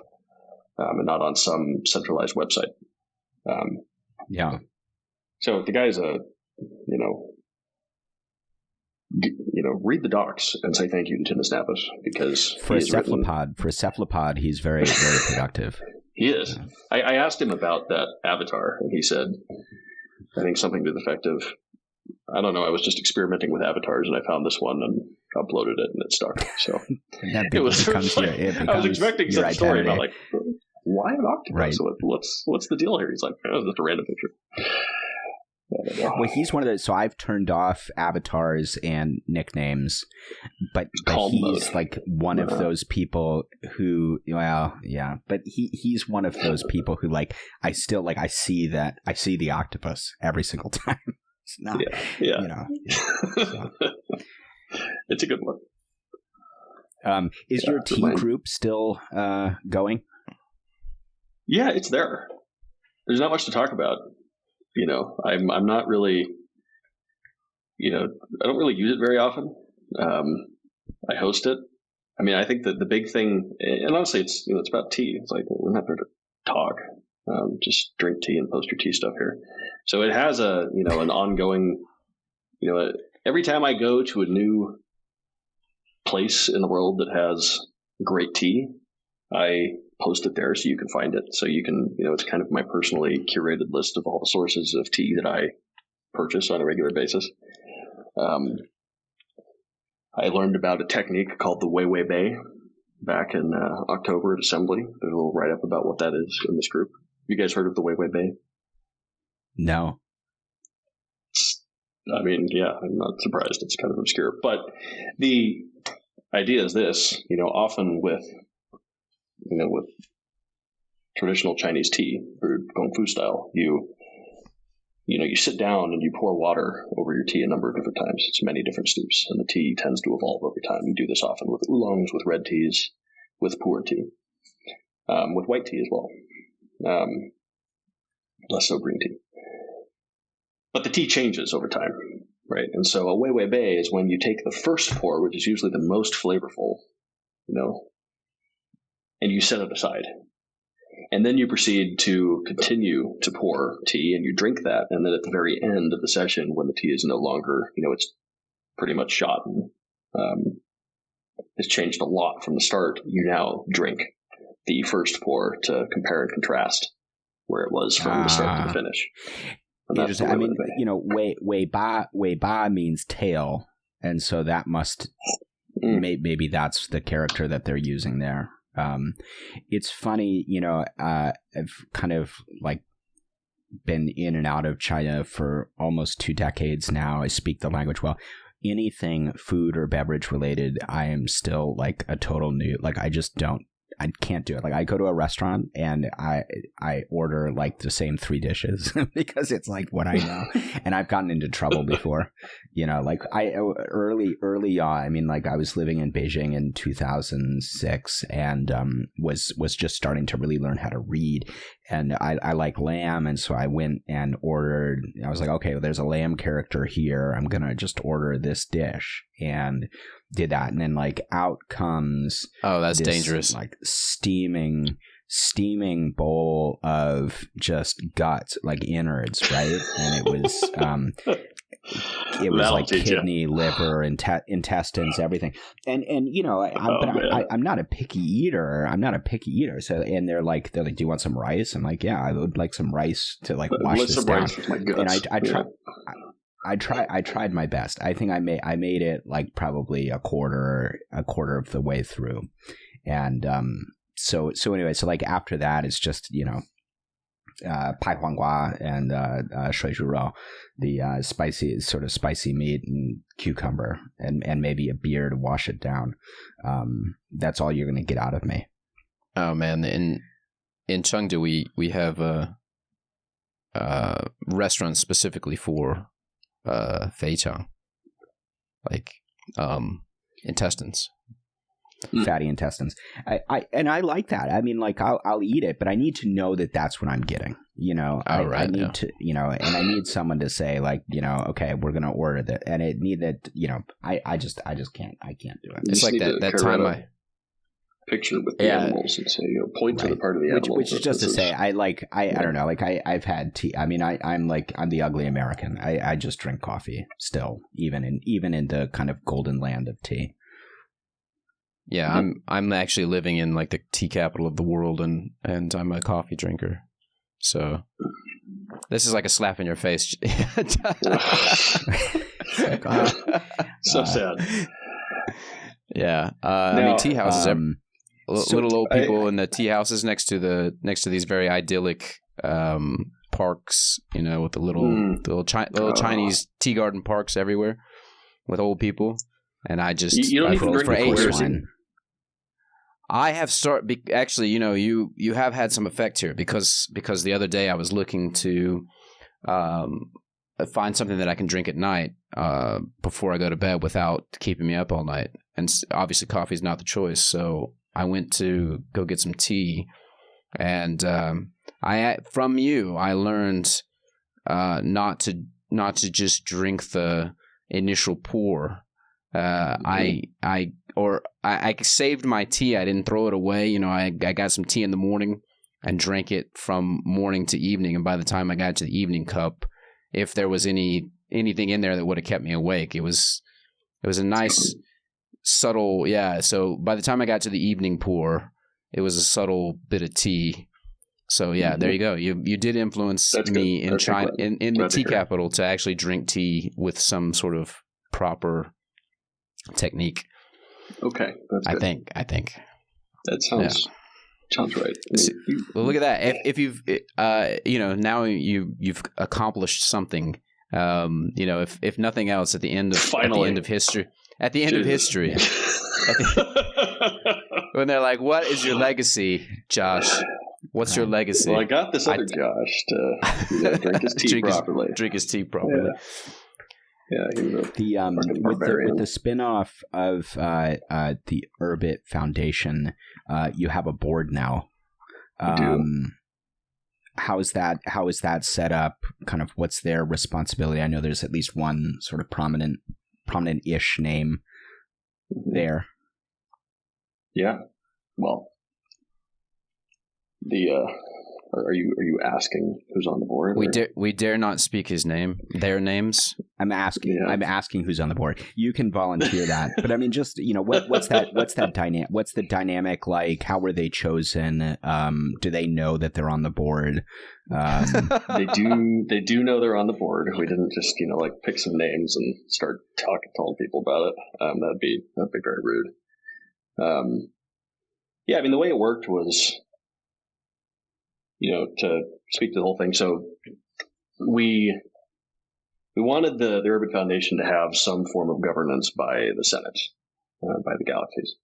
and not on some centralized website. So the guy's read the docs and say thank you to Tinnis Natbus, because for a cephalopod, he's very, very productive. He is. I asked him about that avatar, and he said, I think something to the effect of, I don't know, I was just experimenting with avatars and I found this one and uploaded it and it stuck. So it was I was expecting some story about why an octopus? Right. What's the deal here? He's like, oh, it's just a random picture. Well, he's one of those. So I've turned off avatars and nicknames, but he's one of those people who, but he's one of those people who I see the octopus every single time. It's not, So. It's a good one. Is your T group still going? Yeah, it's there. There's not much to talk about. I'm not really, I don't really use it very often. I host it. I mean, I think that the big thing, and honestly, it's about tea. It's we're not there to talk. Just drink tea and post your tea stuff here. So it has an ongoing, every time I go to a new place in the world that has great tea, I post it there so you can find it. So you can, it's kind of my personally curated list of all the sources of tea that I purchase on a regular basis. I learned about a technique called the Wei Bei back in October at Assembly. There's a little write-up about what that is in this group. You guys heard of the Wei Bei? No. I mean, yeah, I'm not surprised. It's kind of obscure. But the idea is this, often with traditional Chinese tea, brewed Gong Fu style, you sit down and you pour water over your tea a number of different times. It's many different steeps, and the tea tends to evolve over time. You do this often with oolongs, with red teas, with pu'er tea, with white tea as well. Less so green tea. But the tea changes over time, right? And so a Wei Bei is when you take the first pour, which is usually the most flavorful, and you set it aside. And then you proceed to continue to pour tea, and you drink that. And then at the very end of the session, when the tea is no longer, it's pretty much shot and it's changed a lot from the start, you now drink the first pour to compare and contrast where it was from the start to the finish. Wei Ba means tail, and so that must maybe that's the character that they're using there. It's funny, I've kind of like been in and out of China for almost 2 decades now. I speak the language well. Anything food or beverage related, I am still like a total noob. Like I can't do it. Like I go to a restaurant and I order like the same 3 dishes because it's like what I know. And I've gotten into trouble before, like early on, I mean, like I was living in Beijing in 2006 and was just starting to really learn how to read. And I like lamb. And so I went and ordered, I was like, okay, well, there's a lamb character here. I'm going to just order this dish. And did that, and then like out comes that's this, dangerous, like steaming bowl of just guts, like innards, right? And it was like kidney, liver, intestines, everything. And I'm not a picky eater. So and they're like, do you want some rice? I'm like, yeah, I would like some rice to like wash this down. And I tried my best. I think I made it like probably a quarter of the way through. And so anyway, so like after that it's just, pai huanggua and shui zhu rou, the spicy meat and cucumber and maybe a beer to wash it down. That's all you're going to get out of me. Oh man, in Chengdu we have a restaurant specifically for feichang, like intestines, fatty intestines. I like that. I mean, like I'll eat it, but I need to know that that's what I'm getting. I need to, and I need someone to say like, okay, we're gonna order that, and it need that. I just can't. I can't do it. It's like that time I picture with the animals and say, point to the part of the animal. Which is just to say, I don't know, like I've had tea. I mean, I'm the ugly American. I just drink coffee still, even in the kind of golden land of tea. Yeah, I'm actually living in like the tea capital of the world, and I'm a coffee drinker. So this is like a slap in your face. So sad. Yeah, I mean, tea houses. Little old people in the tea houses next to these very idyllic parks, with the little Chinese tea garden parks everywhere with old people. And I just you don't even drink the I have actually, you have had some effect here because the other day I was looking to find something that I can drink at night before I go to bed without keeping me up all night. And obviously coffee is not the choice, so I went to go get some tea, and from you I learned not to just drink the initial pour. I saved my tea. I didn't throw it away. I got some tea in the morning and drank it from morning to evening, and by the time I got to the evening cup, if there was any anything in there that would have kept me awake. It was a nice, subtle, so by the time I got to the evening pour, it was a subtle bit of tea. So there you go. You did influence me in China, in the tea capital, to actually drink tea with some sort of proper technique. Okay, that's good. I think that sounds right. Well, look at that. If you've now you've accomplished something. If nothing else, at the end of history, when they're like, "What is your legacy, Josh? What's your legacy?" Well, I got this other Josh to drink his tea properly. Drink his tea properly. Yeah, with the spinoff of the Urbit Foundation, you have a board now. How is that set up? Kind of what's their responsibility? I know there's at least one sort of prominent-ish name there. Yeah. Well, are you asking who's on the board? We dare not speak his name. Their names. I'm asking who's on the board. You can volunteer that, but I mean, just what's that dynamic? What's the dynamic like? How were they chosen? Do they know that they're on the board? They do know they're on the board. We didn't just pick some names and start telling people about it. That'd be very rude. I mean, the way it worked was, to speak to the whole thing. So we wanted the Urbit Foundation to have some form of governance by the Senate, by the Galaxies.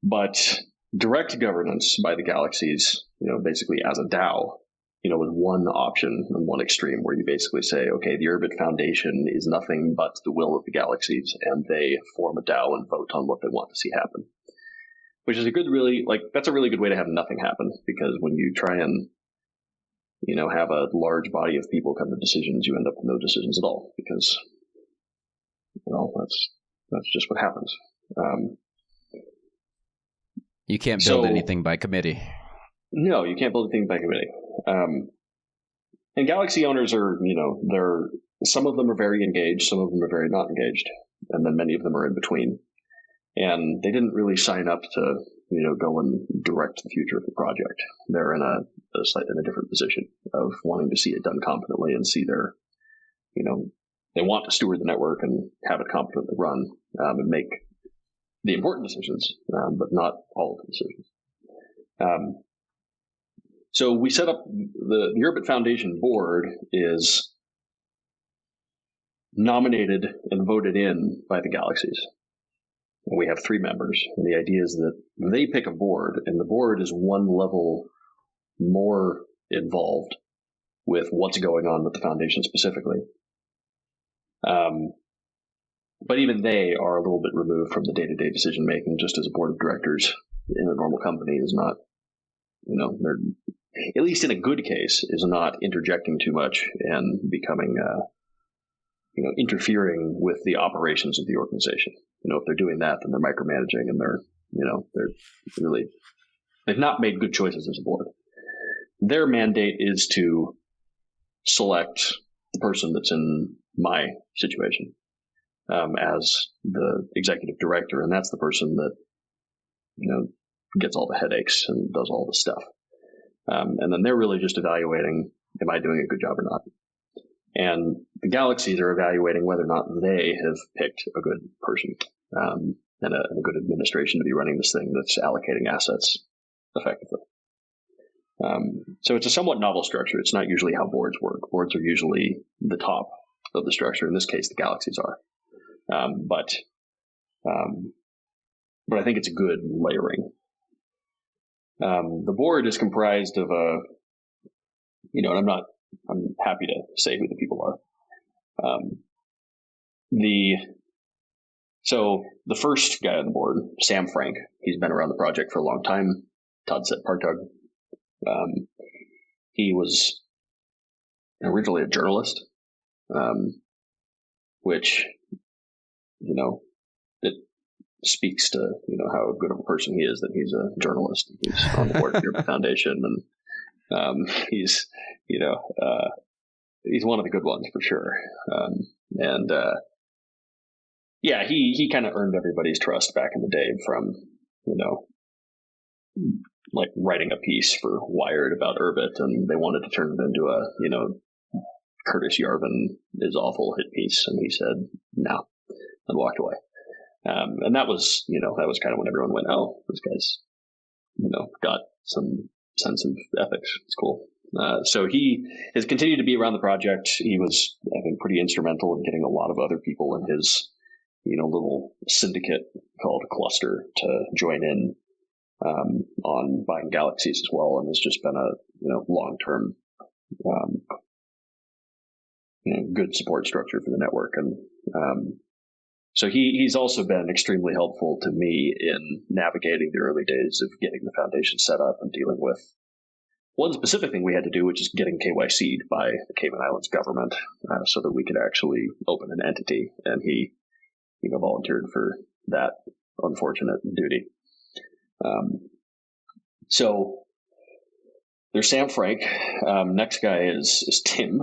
But direct governance by the Galaxies, basically as a DAO, was one option and one extreme, where you basically say, okay, the Urbit Foundation is nothing but the will of the Galaxies, and they form a DAO and vote on what they want to see happen. Which is that's a really good way to have nothing happen, because when you try and, have a large body of people come to decisions, you end up with no decisions at all, because, that's just what happens. You can't build anything by committee. No, you can't build anything by committee. And Galaxy owners are, some of them are very engaged, some of them are very not engaged, and then many of them are in between. And they didn't really sign up to, go and direct the future of the project. They're in a different position of wanting to see it done competently and see their, they want to steward the network and have it competently run, and make the important decisions, but not all of the decisions. So we set up the Urbit Foundation Board is nominated and voted in by the Galaxies. We have 3 members, and the idea is that they pick a board, and the board is one level more involved with what's going on with the foundation specifically. But even they are a little bit removed from the day-to-day decision making, just as a board of directors in a normal company is not, they're, at least in a good case, is not interjecting too much and becoming, interfering with the operations of the organization. If they're doing that, then they're micromanaging, and they've not made good choices as a board. Their mandate is to select the person that's in my situation as the executive director, and that's the person that gets all the headaches and does all the stuff. And then they're really just evaluating, am I doing a good job or not? And the Galaxies are evaluating whether or not they have picked a good person and a good administration to be running this thing that's allocating assets effectively. So it's a somewhat novel structure. It's not usually how boards work. Boards are usually the top of the structure. In this case, the Galaxies are. But I think it's a good layering. The board is comprised of and I'm happy to say who the people are. So the first guy on the board, Sam Frank, he's been around the project for a long time. Todd said Partug. He was originally a journalist, which, it speaks to, how good of a person he is that he's a journalist. He's on the board of the Urbit Foundation, and he's, he's one of the good ones for sure. Yeah, he kind of earned everybody's trust back in the day from, like writing a piece for Wired about Urbit, and they wanted to turn it into a, Curtis Yarvin is awful hit piece, and he said no, and walked away. And that was kind of when everyone went, oh, this guy's, got some sense of ethics. It's cool. So he has continued to be around the project. He was, I think, pretty instrumental in getting a lot of other people in his, little syndicate called Cluster to join in on buying galaxies as well, and has just been a long-term, good support structure for the network. And so he's also been extremely helpful to me in navigating the early days of getting the foundation set up and dealing with one specific thing we had to do, which is getting KYC'd by the Cayman Islands government so that we could actually open an entity. And he, volunteered for that unfortunate duty. So there's Sam Frank. Next guy is Tim,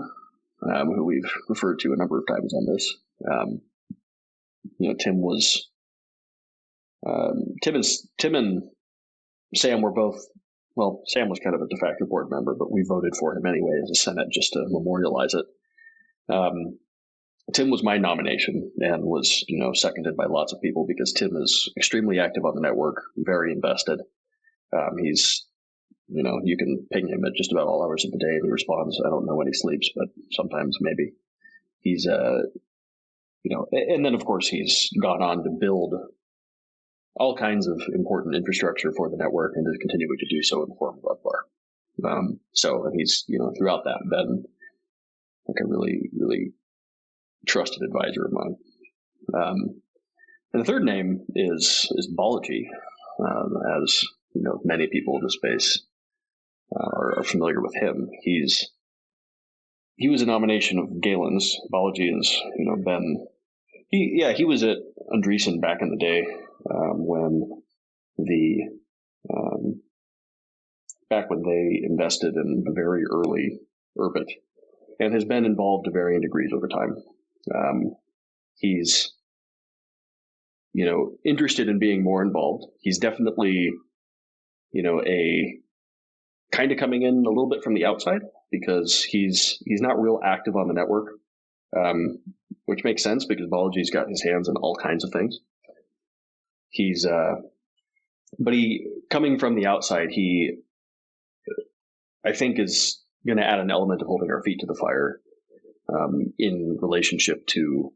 who we've referred to a number of times on this. Tim was Tim and Sam were both. Well, Sam was kind of a de facto board member, but we voted for him anyway as a Senate just to memorialize it. Tim was my nomination and was, seconded by lots of people because Tim is extremely active on the network, very invested. He's, you can ping him at just about all hours of the day and he responds. I don't know when he sleeps, but sometimes maybe. He's, and then of course he's gone on to build all kinds of important infrastructure for the network and is continuing to do so in the form of Upbar. And he's, throughout that been like a really, really trusted advisor of mine. And the third name is Balaji, as many people in the space are familiar with him. He was a nomination of Galen's. Balaji has he was at Andreessen back in the day back when they invested in the very early Urbit, and has been involved to varying degrees over time. He's, interested in being more involved. He's definitely, a kind of coming in a little bit from the outside because he's not real active on the network, which makes sense because Balaji's got his hands in all kinds of things. But coming from the outside, I think is going to add an element of holding our feet to the fire in relationship to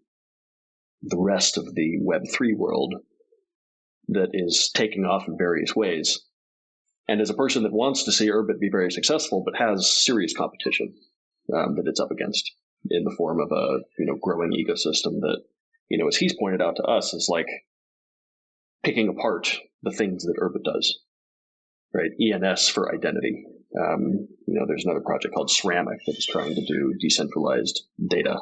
the rest of the Web3 world that is taking off in various ways. And as a person that wants to see Urbit be very successful, but has serious competition that it's up against in the form of a growing ecosystem that, as he's pointed out to us, is like picking apart the things that Urbit does, right? ENS for identity. There's another project called Ceramic that is trying to do decentralized data,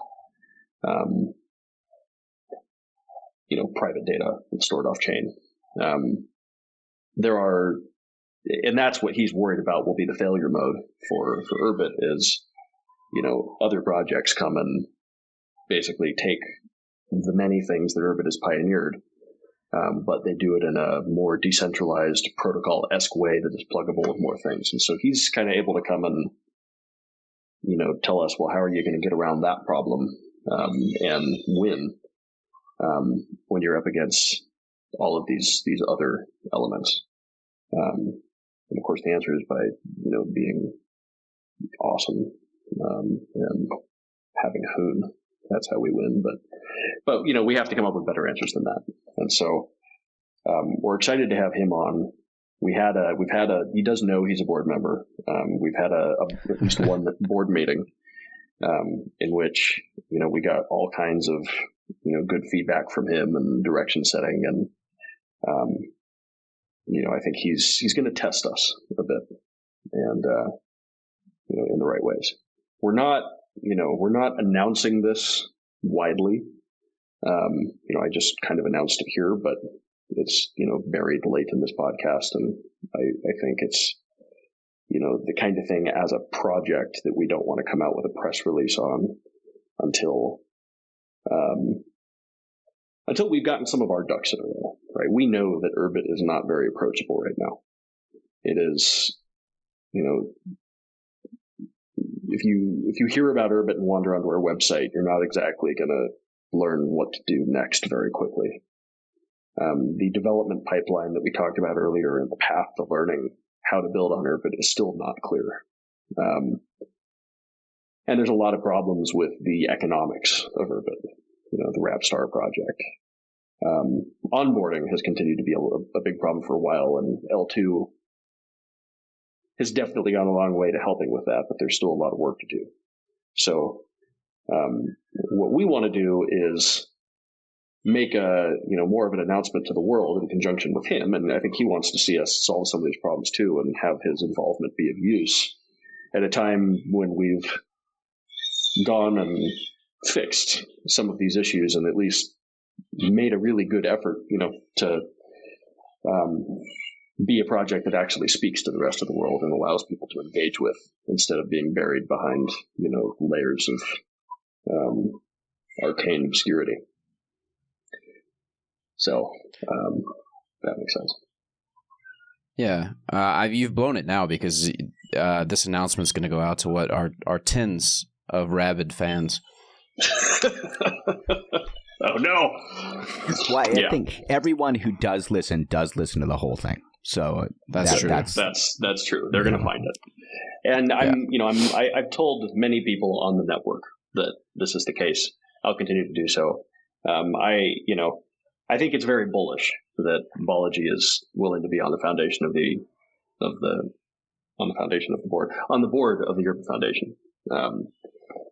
private data that's stored off chain. And that's what he's worried about will be the failure mode for Urbit is, other projects come and basically take the many things that Urbit has pioneered, but they do it in a more decentralized protocol-esque way that is pluggable with more things. And so he's kind of able to come and, tell us, well, how are you going to get around that problem and win when you're up against all of these other elements? And of course, the answer is by, being awesome and having Hoon. That's how we win. But we have to come up with better answers than that. And so we're excited to have him on. He does know he's a board member. We've had at least one board meeting in which, we got all kinds of, good feedback from him and direction setting. And, I think he's going to test us a bit and, in the right ways. We're not announcing this widely. I just kind of announced it here, but it's, buried late in this podcast. And I think it's, the kind of thing as a project that we don't want to come out with a press release on until we've gotten some of our ducks in a row, right? We know that Urbit is not very approachable right now. It is, if you hear about Urbit and wander onto our website, you're not exactly going to learn what to do next very quickly. The development pipeline that we talked about earlier and the path to learning how to build on Urbit is still not clear. And there's a lot of problems with the economics of Urbit, the Rapstar project. Onboarding has continued to be a big problem for a while, and L2 has definitely gone a long way to helping with that, but there's still a lot of work to do. So what we want to do is make more of an announcement to the world in conjunction with him, and I think he wants to see us solve some of these problems too and have his involvement be of use at a time when we've gone and fixed some of these issues and at least made a really good effort, to be a project that actually speaks to the rest of the world and allows people to engage with instead of being buried behind, layers of arcane obscurity. So that makes sense. Yeah, you've blown it now because this announcement is going to go out to our tens of rabid fans. Oh no! Well, I think everyone who does listen to the whole thing. So that's true. That's true. They're going to find it, and I've told many people on the network that this is the case. I'll continue to do so. I think it's very bullish that Balaji is willing to be on the foundation of the board, on the board of the Urbit Foundation.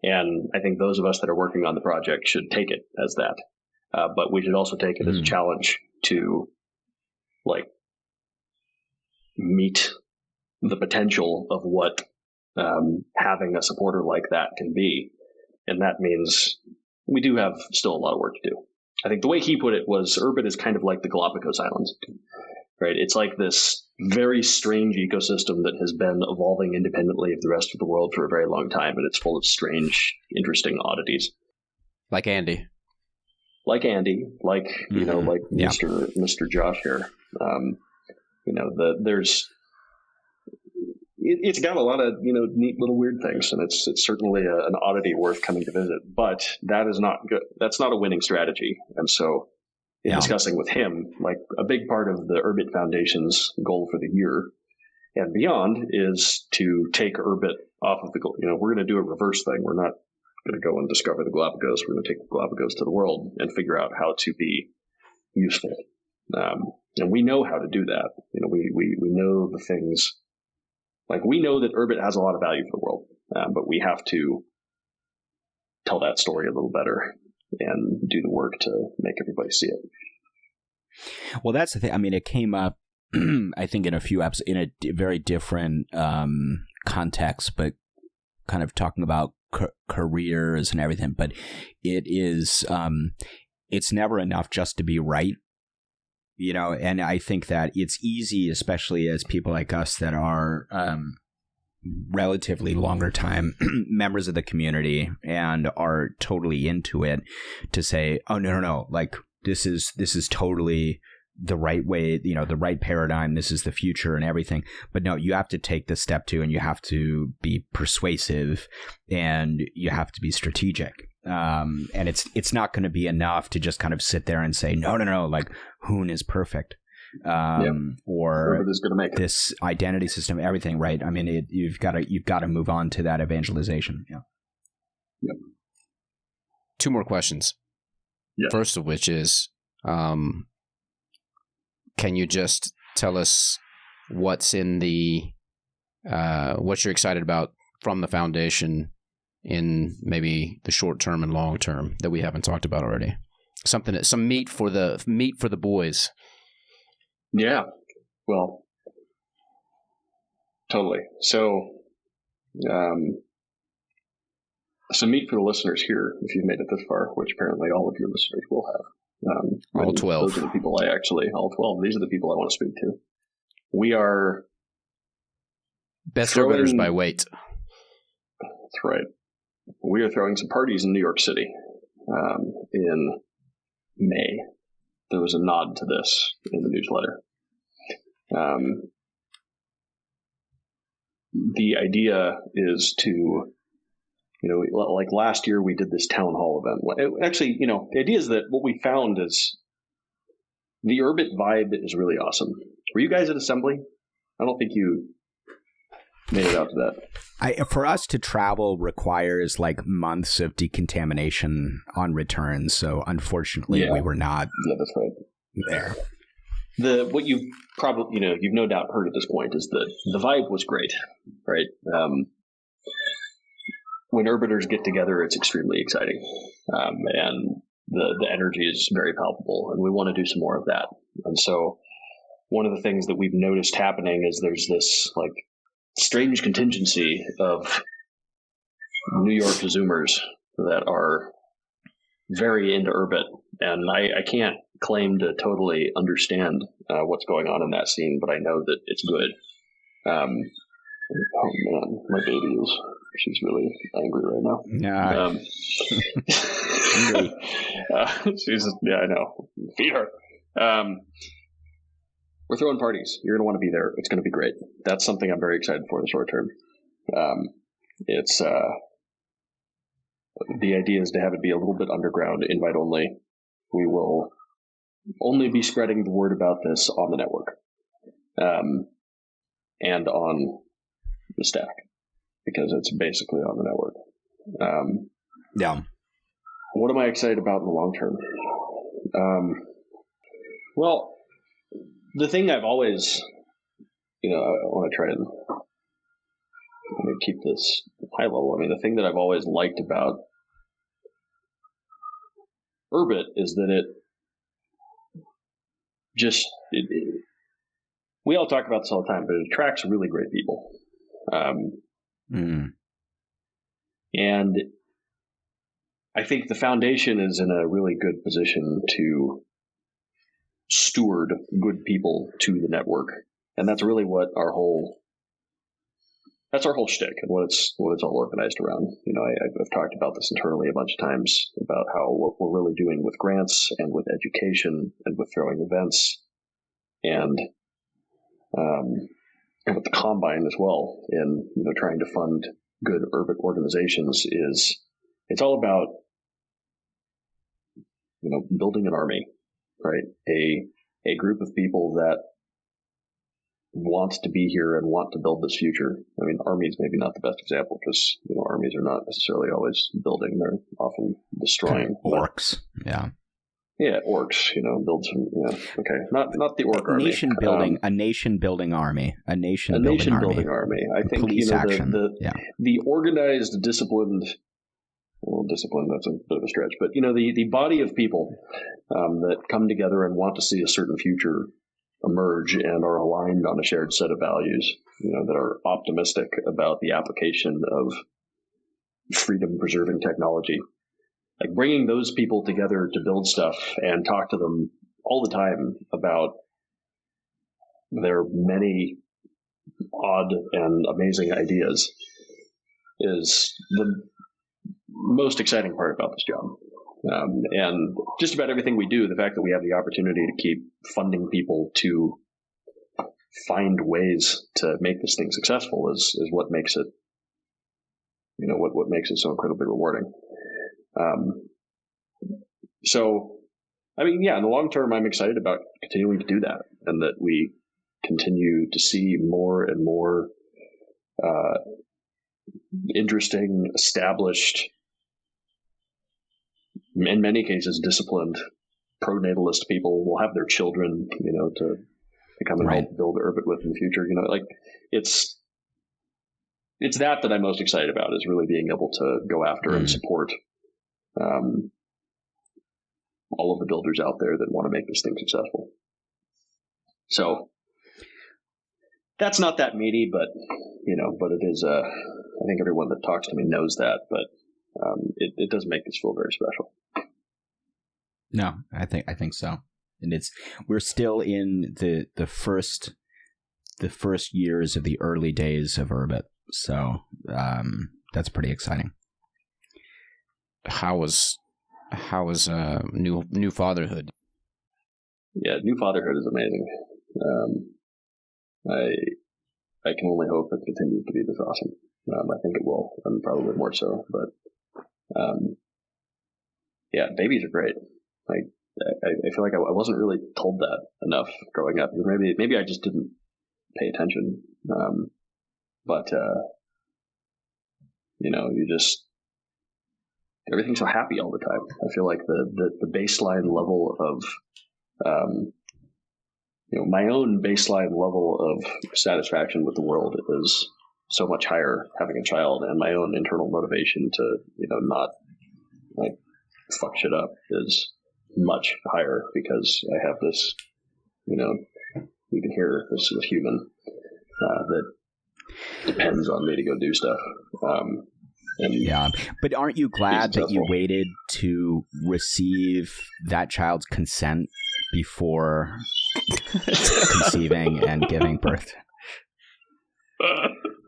And I think those of us that are working on the project should take it as that. But we should also take it as a challenge to meet the potential of what having a supporter like that can be. And that means we do have still a lot of work to do. I think the way he put it was Urbit is kind of like the Galapagos Islands, right? It's like this very strange ecosystem that has been evolving independently of the rest of the world for a very long time, and it's full of strange, interesting oddities. Like Andy. Like Mr. Josh here. It's got a lot of neat little weird things, and it's certainly an oddity worth coming to visit. But that is not good. That's not a winning strategy. And so, in discussing with him, a big part of the Urbit Foundation's goal for the year and beyond is to take Urbit off of the goal. We're going to do a reverse thing. We're not going to go and discover the Galapagos. We're going to take the Galapagos to the world and figure out how to be useful. And we know how to do that. We know the things. We know that Urbit has a lot of value for the world, but we have to tell that story a little better and do the work to make everybody see it. Well, that's the thing. I mean, it came up, I think, in a few episodes in a very different context, but kind of talking about careers and everything. But it is, it's never enough just to be right. And I think that it's easy, especially as people like us that are relatively longer time members of the community and are totally into it, to say, oh, no, this is totally the right way, the right paradigm. This is the future and everything. But no, you have to take the step two, and you have to be persuasive, and you have to be strategic. And it's not going to be enough to just kind of sit there and say, no, Hoon is perfect. Or is going to make this identity system, everything, right? I mean, you've got to move on to that evangelization. Yeah. Yep. Two more questions. Yeah. First of which is, can you just tell us what's in what you're excited about from the foundation in maybe the short term and long term that we haven't talked about already? Some meat for the boys. Yeah, well, totally. So, some meat for the listeners here, if you've made it this far, which apparently all of your listeners will have. All 12. Those are the people all 12. These are the people I want to speak to. We are Best orbiters by weight. That's right. We are throwing some parties in New York City in May. There was a nod to this in the newsletter. The idea is to, like last year we did this town hall event. Actually, the idea is that what we found is the Urbit vibe is really awesome. Were you guys at Assembly? I don't think you made it out to that. For us to travel requires like months of decontamination on return. So unfortunately, we were not. Yeah, that's right. There. What you've probably, you've no doubt heard at this point is that the vibe was great, right? When Urbiters get together, it's extremely exciting. And the energy is very palpable, and we want to do some more of that. And so one of the things that we've noticed happening is there's this like strange contingency of New York Zoomers that are very into Urbit, and I can't claim to totally understand what's going on in that scene, but I know that it's good. Oh man, my baby she's really angry right now. Yeah. I know. Feed her. We're throwing parties. You're going to want to be there. It's going to be great. That's something I'm very excited for in the short term. It's the idea is to have it be a little bit underground, invite only. We will only be spreading the word about this on the network and on the stack, because it's basically on the network. Yeah. What am I excited about in the long term? Well, the thing I've always, I want to try and keep this high level. I mean, the thing that I've always liked about Urbit is that we all talk about this all the time, but it attracts really great people. And I think the foundation is in a really good position to steward good people to the network. And that's really what our whole shtick and what it's all organized around. I've talked about this internally a bunch of times about how what we're really doing with grants and with education and with throwing events and with the Combine as well, in trying to fund good Urbit organizations, it's all about building an army, right? A group of people that wants to be here and want to build this future. I mean, armies maybe not the best example, because armies are not necessarily always building; they're often destroying. Orcs, yeah. Yeah, orcs. Build some. Yeah, okay. Not the orc army. A nation building army. I think police action. The organized, disciplined. Well, discipline, that's a bit of a stretch, but the body of people that come together and want to see a certain future emerge and are aligned on a shared set of values, that are optimistic about the application of freedom-preserving technology. Like bringing those people together to build stuff and talk to them all the time about their many odd and amazing ideas is the most exciting part about this job. And just about everything we do, the fact that we have the opportunity to keep funding people to find ways to make this thing successful is what makes it, what makes it so incredibly rewarding. So, I mean, yeah, in the long term, I'm excited about continuing to do that, and that we continue to see more and more interesting, established, in many cases, disciplined, pro-natalist people will have their children, to come and help build Urbit with in the future. It's that I'm most excited about, is really being able to go after and support all of the builders out there that want to make this thing successful. So that's not that meaty, but it is. I think everyone that talks to me knows that, but it does make this feel very special. No, I think so, and we're still in the first the first years of the early days of Urbit. So that's pretty exciting. How was new fatherhood? Yeah, new fatherhood is amazing. I can only hope it continues to be this awesome. I think it will, and probably more so. But yeah, babies are great. Like I feel like I wasn't really told that enough growing up. Maybe I just didn't pay attention. But you just everything's so happy all the time. I feel like the baseline level of my own baseline level of satisfaction with the world is so much higher having a child, and my own internal motivation to not like fuck shit up is much higher because I have this you can hear this human that depends on me to go do stuff. Yeah, but aren't you glad that you waited to receive that child's consent before conceiving and giving birth?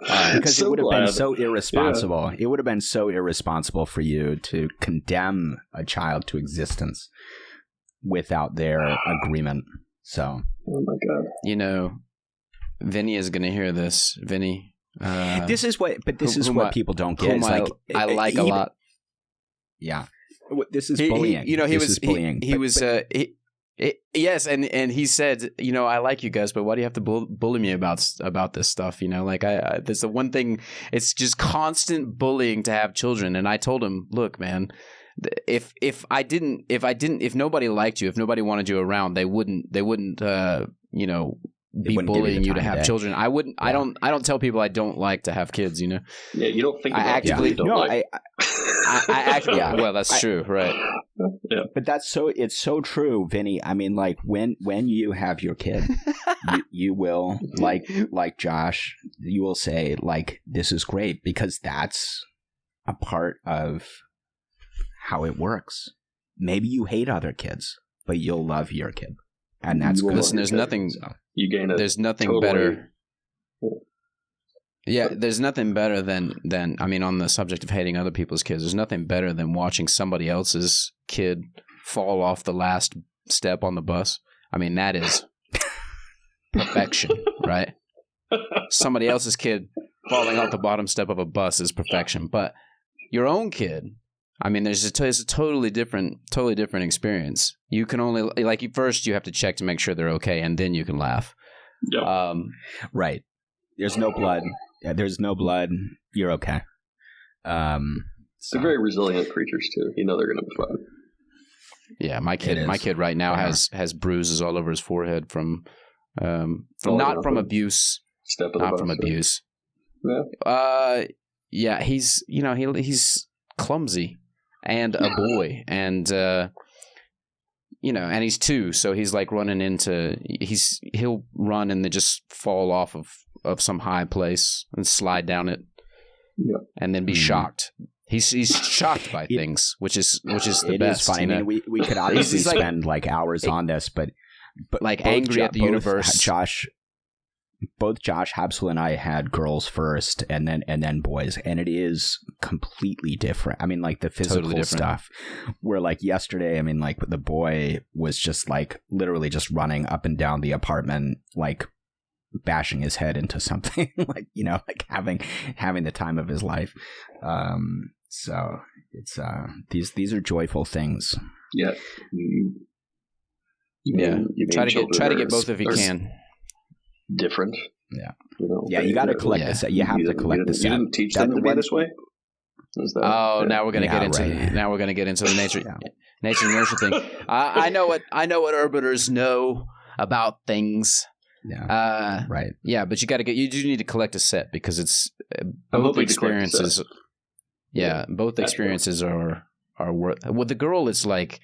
Because it would have been so irresponsible. Yeah. It would have been so irresponsible for you to condemn a child to existence without their agreement. So, oh my God. Vinny is going to hear this. Vinny. This is what people don't get. It's like I like a lot. Yeah, this is bullying. Yes, and he said, I like you guys, but why do you have to bully me about this stuff? There's the one thing. It's just constant bullying to have children. And I told him, look, man, if nobody liked you, if nobody wanted you around, they wouldn't be bullying you to have children. I wouldn't. Yeah. I don't tell people I don't like to have kids. Yeah, you don't think about I actively don't like. I actually. Yeah. Well, that's true, right? Yeah. But it's so true, Vinny. I mean, like when you have your kid, you will like Josh. You will say like, "This is great," because that's a part of how it works. Maybe you hate other kids, but you'll love your kid, and that's good. Listen, there's nothing. You gain it. There's nothing better. Yeah, there's nothing better than on the subject of hating other people's kids, there's nothing better than watching somebody else's kid fall off the last step on the bus. I mean, that is perfection, right? Somebody else's kid falling off the bottom step of a bus is perfection, but your own kid, I mean, there's a totally different experience. You can only first you have to check to make sure they're okay, and then you can laugh. Yep. Right. There's no blood. Yeah, there's no blood. You're okay. They're very resilient creatures too. They're going to be fine. Yeah, my kid right now has bruises all over his forehead from not from abuse. Not from abuse. Yeah. Yeah, he's clumsy and a boy, and and he's 2, so he's like running into he'll run and then just fall off of some high place and slide down it, and then be shocked. He's shocked by things, which is the best. Is funny. I mean, we could obviously spend like hours on this, but like angry at the universe. Both Josh Habsel and I had girls first, and then boys, and it is completely different. I mean, like the physical stuff. Where like yesterday, I mean, like the boy was just like literally just running up and down the apartment, like bashing his head into something, like like having the time of his life. So it's these are joyful things. Yeah. Try to get both if you can. Different. Yeah. You got to collect the set. You have to collect the set. You didn't teach them to be this way? Now we're going to get into the nature nurture thing. I know what Urbiters know about things. Yeah. Right. Yeah, but you do need to collect a set because it's both experiences. Yeah, both experiences are worth. With the girl, it's like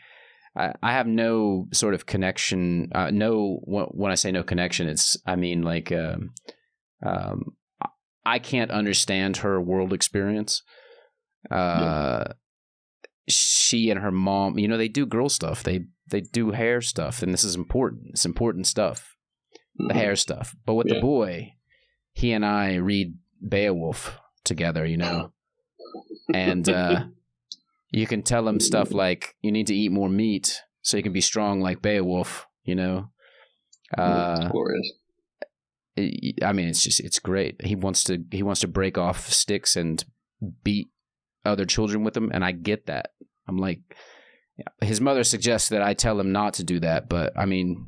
I have no sort of connection. When I say no connection, I mean like I can't understand her world experience. She and her mom, they do girl stuff. They do hair stuff, and this is important. It's important stuff. the hair stuff. But with the boy, he and I read Beowulf together, you know, and you can tell him stuff like you need to eat more meat so you can be strong like Beowulf, you know. Glorious. I mean, it's great. He wants to break off sticks and beat other children with them, and I get that. I'm like, his mother suggests that I tell him not to do that, but I mean,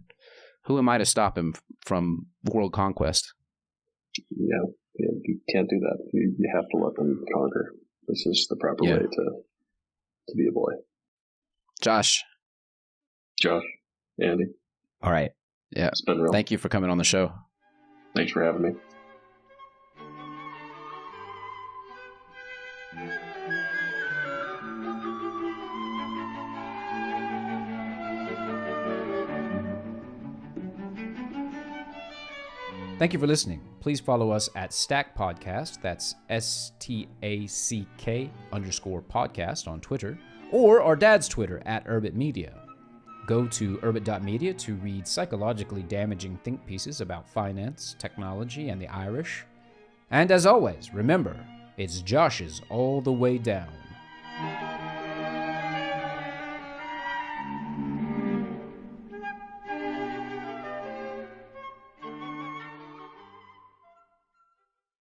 who am I to stop him from world conquest? Yeah, you can't do that. You have to let them conquer. This is the proper way to be a boy. Josh, Andy. All right. Yeah. It's been real. Thank you for coming on the show. Thanks for having me. Thank you for listening. Please follow us at Stack Podcast. That's STACK_podcast on Twitter, or our dad's Twitter at Urbit Media. Go to urbit.media to read psychologically damaging think pieces about finance, technology, and the Irish. And as always, remember, it's Josh's all the way down.